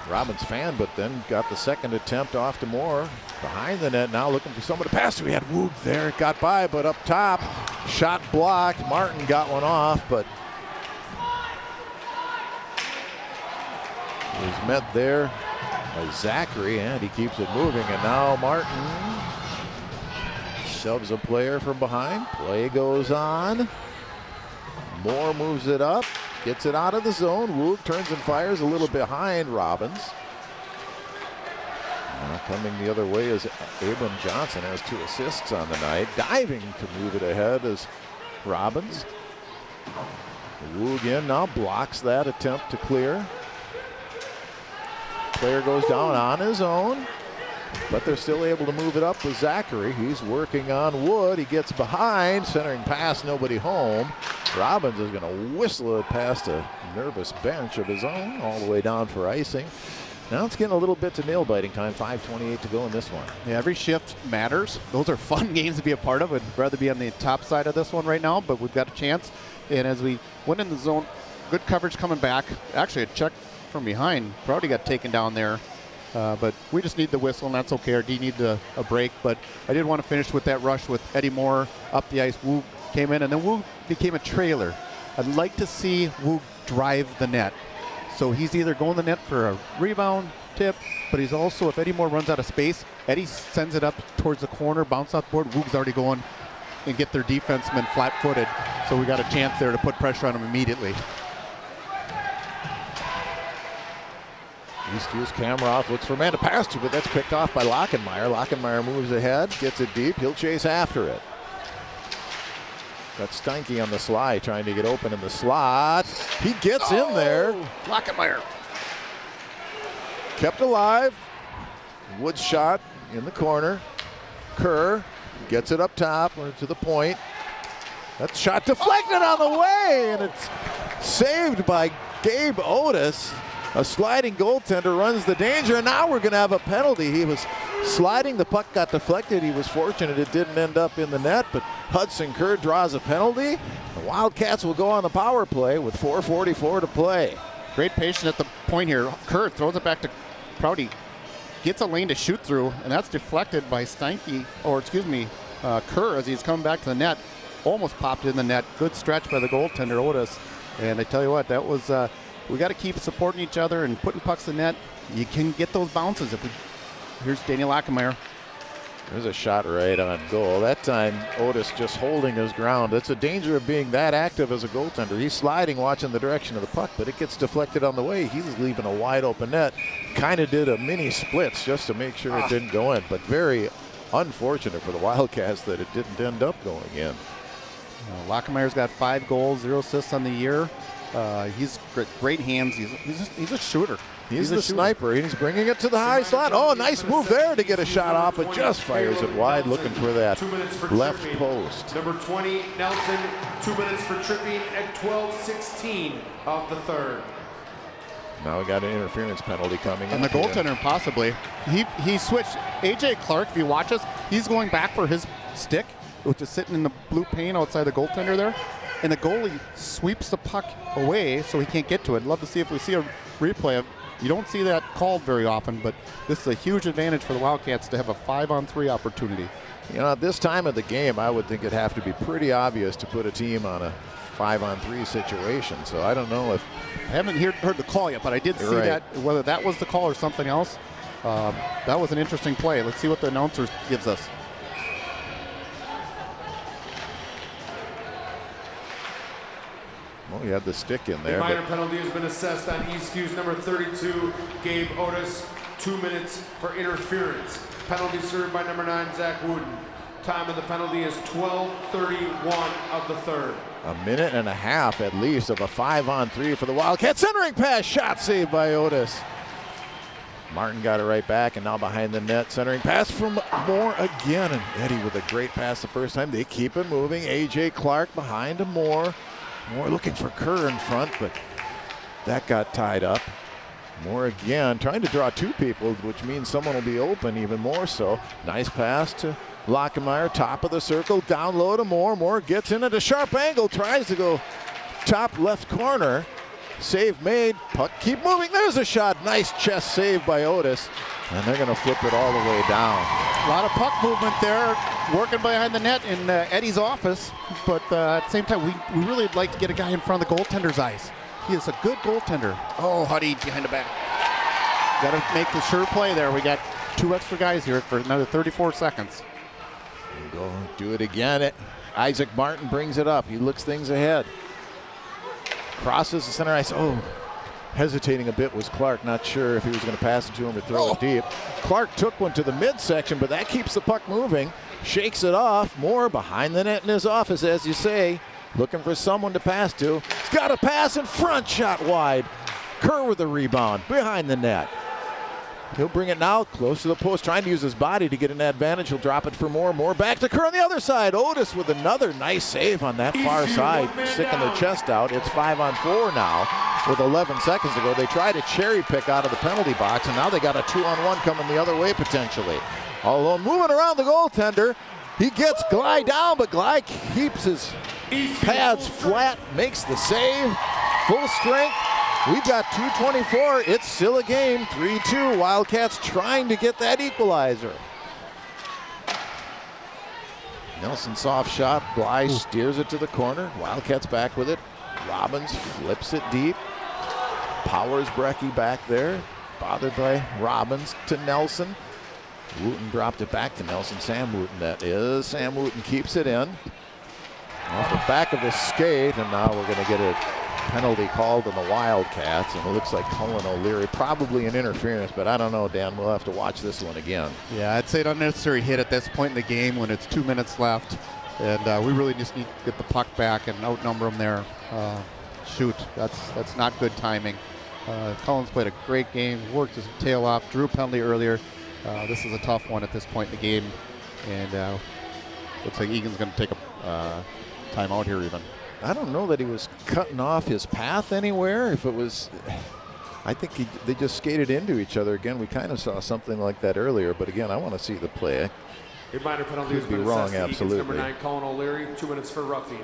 Robbins fan, but then got the second attempt off to Moore. Behind the net now, looking for someone to pass to. We had Woog there. It got by, but up top, shot blocked. Martin got one off, but was met there by Zachary, and he keeps it moving. And now Martin shoves a player from behind. Play goes on. Moore moves it up, gets it out of the zone. Woog turns and fires a little behind Robbins. Now coming the other way is Abram Johnson, has 2 assists on the night. Diving to move it ahead is Robbins. Woog in now, blocks that attempt to clear. Player goes down on his own, but they're still able to move it up with Zachary. He's working on Wood. He gets behind, centering pass, nobody home. Robbins is going to whistle it past a nervous bench of his own, all the way down for icing. Now it's getting a little bit to nail-biting time. 5:28 to go in this one. Yeah, every shift matters. Those are fun games to be a part of. I'd rather be on the top side of this one right now, but we've got a chance. And as we went in the zone, good coverage coming back. Actually, a check from behind. Brody got taken down there. But we just need the whistle, and that's okay. Our D needs a break. But I did want to finish with that rush with Eddie Moore up the ice. Woog came in, and then Woog became a trailer. I'd like to see Woog drive the net. So he's either going the net for a rebound, tip, but he's also, if Eddie Moore runs out of space, Eddie sends it up towards the corner, bounce off the board. Woog's already going and get their defenseman flat-footed. So we got a chance there to put pressure on him immediately. Eastview's Kamarov looks for a man to pass to, but that's picked off by Lockenmeyer. Lockenmeyer moves ahead, gets it deep. He'll chase after it. Got Steinke on the slide, trying to get open in the slot. He gets in there. Lockenmeyer. Kept alive. Wood shot in the corner. Kerr gets it up top or to the point. That shot deflected on the way, and it's saved by Gabe Otis. A sliding goaltender runs the danger, and now we're going to have a penalty. He was sliding. The puck got deflected. He was fortunate it didn't end up in the net, but Hudson Kerr draws a penalty. The Wildcats will go on the power play with 4:44 to play. Great patience at the point here. Kerr throws it back to Prouty. Gets a lane to shoot through, and that's deflected by Kerr as he's coming back to the net. Almost popped in the net. Good stretch by the goaltender, Otis. And I tell you what, that was, we got to keep supporting each other and putting pucks in the net. You can get those bounces. Here's Daniel Lachenmeyer. There's a shot right on goal. That time, Otis just holding his ground. That's a danger of being that active as a goaltender. He's sliding, watching the direction of the puck, but it gets deflected on the way. He was leaving a wide open net. Kind of did a mini splits just to make sure it didn't go in, but very unfortunate for the Wildcats that it didn't end up going in. Lachenmeyer's got 5 goals, 0 assists on the year. He's great hands. He's a shooter. He's the sniper. He's bringing it to the high slot. Oh, nice move there to get a shot off, but just fires it wide, looking for that left post. Number 20, Nelson, 2 minutes for tripping at 12:16 of the third. Now we got an interference penalty coming. And the goaltender possibly. He switched. A.J. Clark, if you watch us, he's going back for his stick, which is sitting in the blue pane outside the goaltender there. And the goalie sweeps the puck away so he can't get to it. I'd love to see if we see a replay of. You don't see that called very often, but this is a huge advantage for the Wildcats to have a 5-on-3 opportunity. You know, at this time of the game, I would think it'd have to be pretty obvious to put a team on a 5-on-3 situation. So I don't know if I haven't heard the call yet, but I did see that. Whether that was the call or something else, that was an interesting play. Let's see what the announcer gives us. Well, you had the stick in there. A minor penalty has been assessed on Eastview's number 32, Gabe Otis, 2 minutes for interference. Penalty served by number 9, Zach Wooden. Time of the penalty is 12:31 of the third. A minute and a half at least of a 5-on-3 for the Wildcats. Centering pass, shot saved by Otis. Martin got it right back, and now behind the net. Centering pass from Moore again, and Eddie with a great pass the first time. They keep it moving. A.J. Clark behind to Moore. Moore looking for Kerr in front, but that got tied up. Moore again, trying to draw 2 people, which means someone will be open even more so. Nice pass to Lachenmeyer, top of the circle, down low to Moore. Moore gets in at a sharp angle, tries to go top left corner. Save made, puck keep moving, there's a shot. Nice chest save by Otis, and they're gonna flip it all the way down. A lot of puck movement there, working behind the net in Eddie's office, but at the same time, we really would like to get a guy in front of the goaltender's eyes. He is a good goaltender. Oh, Huddy behind the back. Got to make the sure play there. We got 2 extra guys here for another 34 seconds. Go do it again. Isaac Martin brings it up. He looks things ahead. Crosses the center ice. Oh, hesitating a bit was Clark. Not sure if he was going to pass it to him or throw it deep. Clark took one to the midsection, but that keeps the puck moving. Shakes it off. Moore behind the net in his office, as you say. Looking for someone to pass to. He's got a pass in front, shot wide. Kerr with the rebound behind the net. He'll bring it now close to the post, trying to use his body to get an advantage. He'll drop it for Moore. Moore back to Kerr on the other side. Otis with another nice save on that far side, sticking the chest out. It's 5-on-4 now with 11 seconds to go. They tried to cherry pick out of the penalty box, and now they got a 2-on-1 coming the other way potentially. Although moving around the goaltender, he gets Glide down, but Glide keeps his pads flat, makes the save, full strength. We've got 2:24. It's still a game, 3-2. Wildcats trying to get that equalizer. Nelson soft shot. Bly steers it to the corner. Wildcats back with it. Robbins flips it deep. Powers Brecky back there. Bothered by Robbins to Nelson. Wooten dropped it back to Nelson. Sam Wooten, that is. Sam Wooten keeps it in. Off the back of the skate, and now we're going to get a penalty called on the Wildcats, and it looks like Cullen O'Leary, probably an interference, but I don't know, Dan. We'll have to watch this one again. Yeah, I'd say an unnecessary hit at this point in the game when it's 2 minutes left, and we really just need to get the puck back and outnumber them there. Shoot, that's not good timing. Cullen's played a great game, worked his tail off, drew a penalty earlier. This is a tough one at this point in the game, and looks like Egan's going to take a timeout here even. I don't know that he was cutting off his path anywhere. If it was, I think they just skated into each other again. We kind of saw something like that earlier, but again, I want to see the play. A minor penalty has Could be been wrong, assessed to Eagan's absolutely. number 9, Colin O'Leary, 2 minutes for roughing.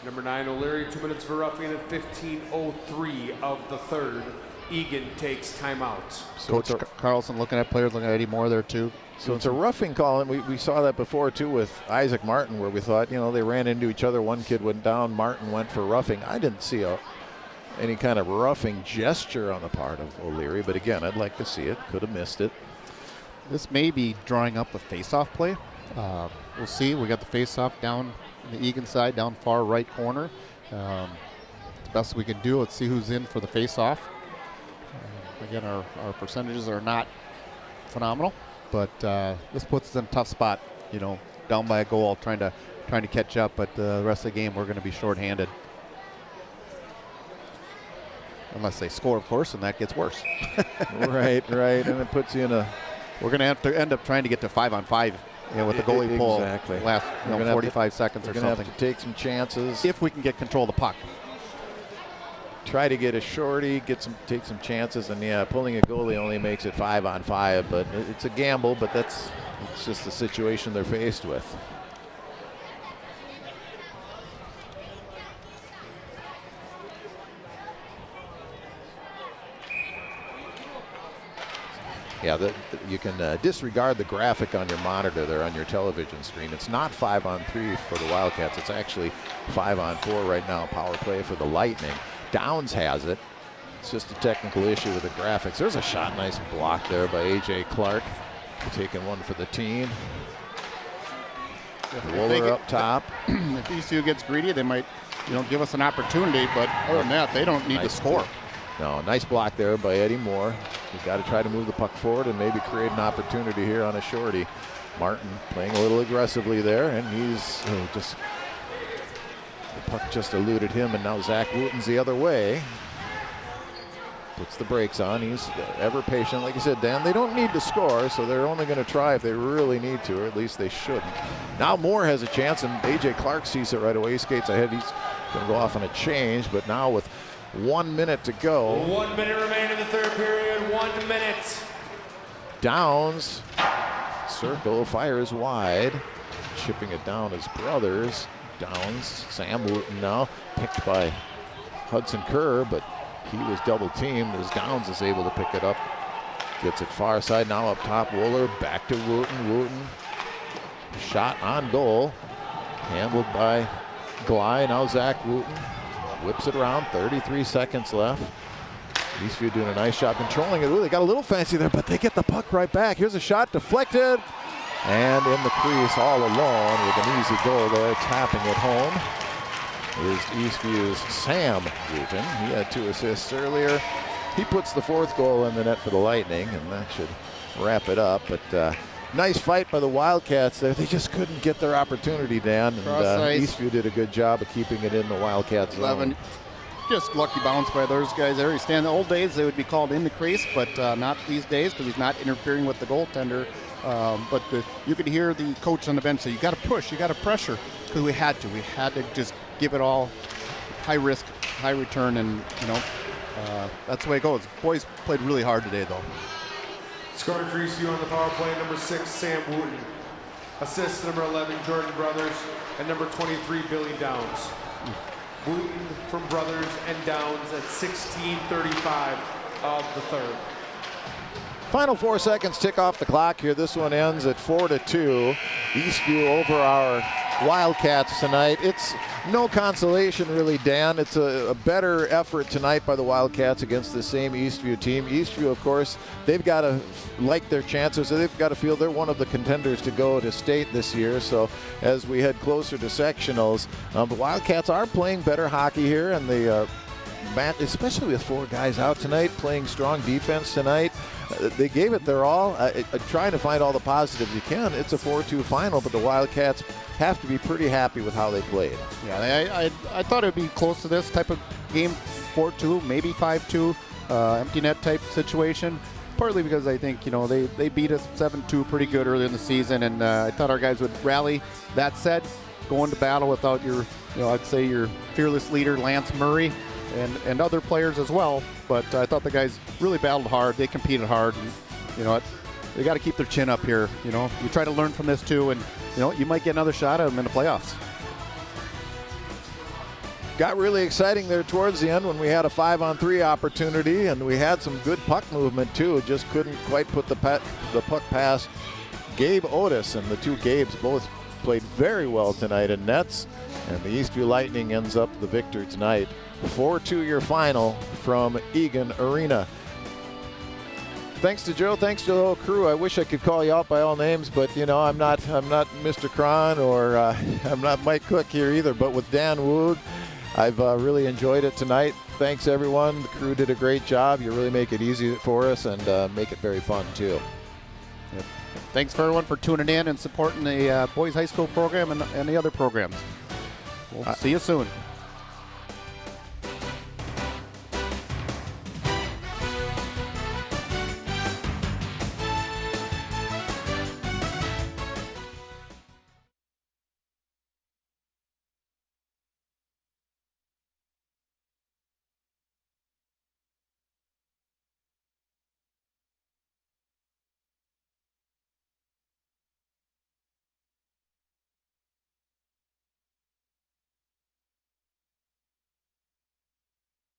Number 9, O'Leary, 2 minutes for roughing at 15:03 of the third. Eagan takes timeout. So Coach Carlson looking at players, looking at Eddie Moore there too. So it's a roughing call, and we saw that before too with Isaac Martin, where we thought, they ran into each other. One kid went down, Martin went for roughing. I didn't see any kind of roughing gesture on the part of O'Leary, but again, I'd like to see it. Could have missed it. This may be drawing up a face-off play. We'll see. We got the face-off down the Eagan side, down far right corner. The best we can do. Let's see who's in for the face-off. Again, our percentages are not phenomenal, but this puts us in a tough spot. Down by a goal, trying to catch up. But the rest of the game, we're going to be shorthanded, unless they score, of course, and that gets worse. Right, and it puts you in a. We're going to have to end up trying to get to 5-on-5. With the goalie pull, exactly. Last 45 seconds or something. We're going to have to take some chances. If we can get control of the puck. Try to get a shorty, take some chances, and pulling a goalie only makes it 5-on-5, but it's a gamble, but it's just the situation they're faced with. Yeah, you can disregard the graphic on your monitor there on your television screen. It's not 5-on-3 for the Wildcats. It's actually 5-on-4 right now, power play for the Lightning. Downs has it. It's just a technical issue with the graphics. There's a shot, nice block there by A.J. Clark. Taking one for the team. Roller up top. If Eastview gets greedy, they might give us an opportunity, but other than that, they don't need to score. No, nice block there by Eddie Moore. You've got to try to move the puck forward and maybe create an opportunity here on a shorty. Martin playing a little aggressively there, and he's the puck just eluded him, and now Zach Wooten's the other way. Puts the brakes on. He's ever patient. Like you said, Dan, they don't need to score, so they're only going to try if they really need to, or at least they shouldn't. Now Moore has a chance, and A.J. Clark sees it right away. He skates ahead. He's going to go off on a change, but now with 1 minute to go. 1 minute remaining in the third period. 1 minute. Downs. Circle fires wide. Chipping it down his brothers. Downs. Sam Wooten now picked by Hudson Kerr, but he was double teamed as Downs is able to pick it up. Gets it far side now up top. Wooler back to Wooten. Wooten. Shot on goal. Handled by Glide. Now Zach Wooten. Whips it around, 33 seconds left. Eastview doing a nice job controlling it. Ooh, they got a little fancy there, but they get the puck right back. Here's a shot deflected, and in the crease all alone with an easy goal there, tapping it home is Eastview's Sam Wooten. He had 2 assists earlier. He puts the 4th goal in the net for the Lightning, and that should wrap it up. But nice fight by the Wildcats there. They just couldn't get their opportunity, Dan. And Eastview did a good job of keeping it in the Wildcats zone. Just lucky bounce by those guys there. He's standing. The old days they would be called in the crease, but not these days because he's not interfering with the goaltender. But you could hear the coach on the bench say, "You got to push, you got to pressure," because we had to. We had to just give it all, high risk, high return, and that's the way it goes. Boys played really hard today, though. Scoring for Eastview on the power play, number 6, Sam Wooten. Assists, number 11, Jordan Brothers, and number 23, Billy Downs. Wooten from Brothers and Downs at 16:35 of the third. Final 4 seconds tick off the clock here. This one ends at 4-2. Eastview over our Wildcats tonight. It's no consolation really, Dan. It's a better effort tonight by the Wildcats against the same Eastview team. Eastview, of course, they've got to like their chances. They've got to feel they're one of the contenders to go to state this year. So as we head closer to sectionals, the Wildcats are playing better hockey here, and they especially with 4 guys out tonight, playing strong defense tonight. They gave it their all. Trying to find all the positives you can. It's a 4-2 final, but the Wildcats have to be pretty happy with how they played. Yeah, I thought it would be close to this type of game, 4-2, maybe 5-2, empty net type situation. Partly because I think, they beat us 7-2 pretty good early in the season, and I thought our guys would rally. That said, going to battle without your, I'd say your fearless leader, Lance Murray, and other players as well. But I thought the guys really battled hard. They competed hard. And, you know, they got to keep their chin up here. You know, we try to learn from this too, and you know, you might get another shot at them in the playoffs. Got really exciting there towards the end when we had a 5-on-3 opportunity, and we had some good puck movement too. Just couldn't quite put the puck past Gabe Otis, and the two Gabes both played very well tonight in nets, and the Eastview Lightning ends up the victor tonight. 4-2 your final from Eagan Arena. Thanks to Joe, thanks to the whole crew. I wish I could call you out by all names, but you know, I'm not Mr. Cron, or I'm not Mike Cook here either. But with Dan Wood, I've really enjoyed it tonight. Thanks everyone. The crew did a great job. You really make it easy for us and make it very fun too. Yep. Thanks for everyone for tuning in and supporting the boys high school program and the other programs. We'll see you soon.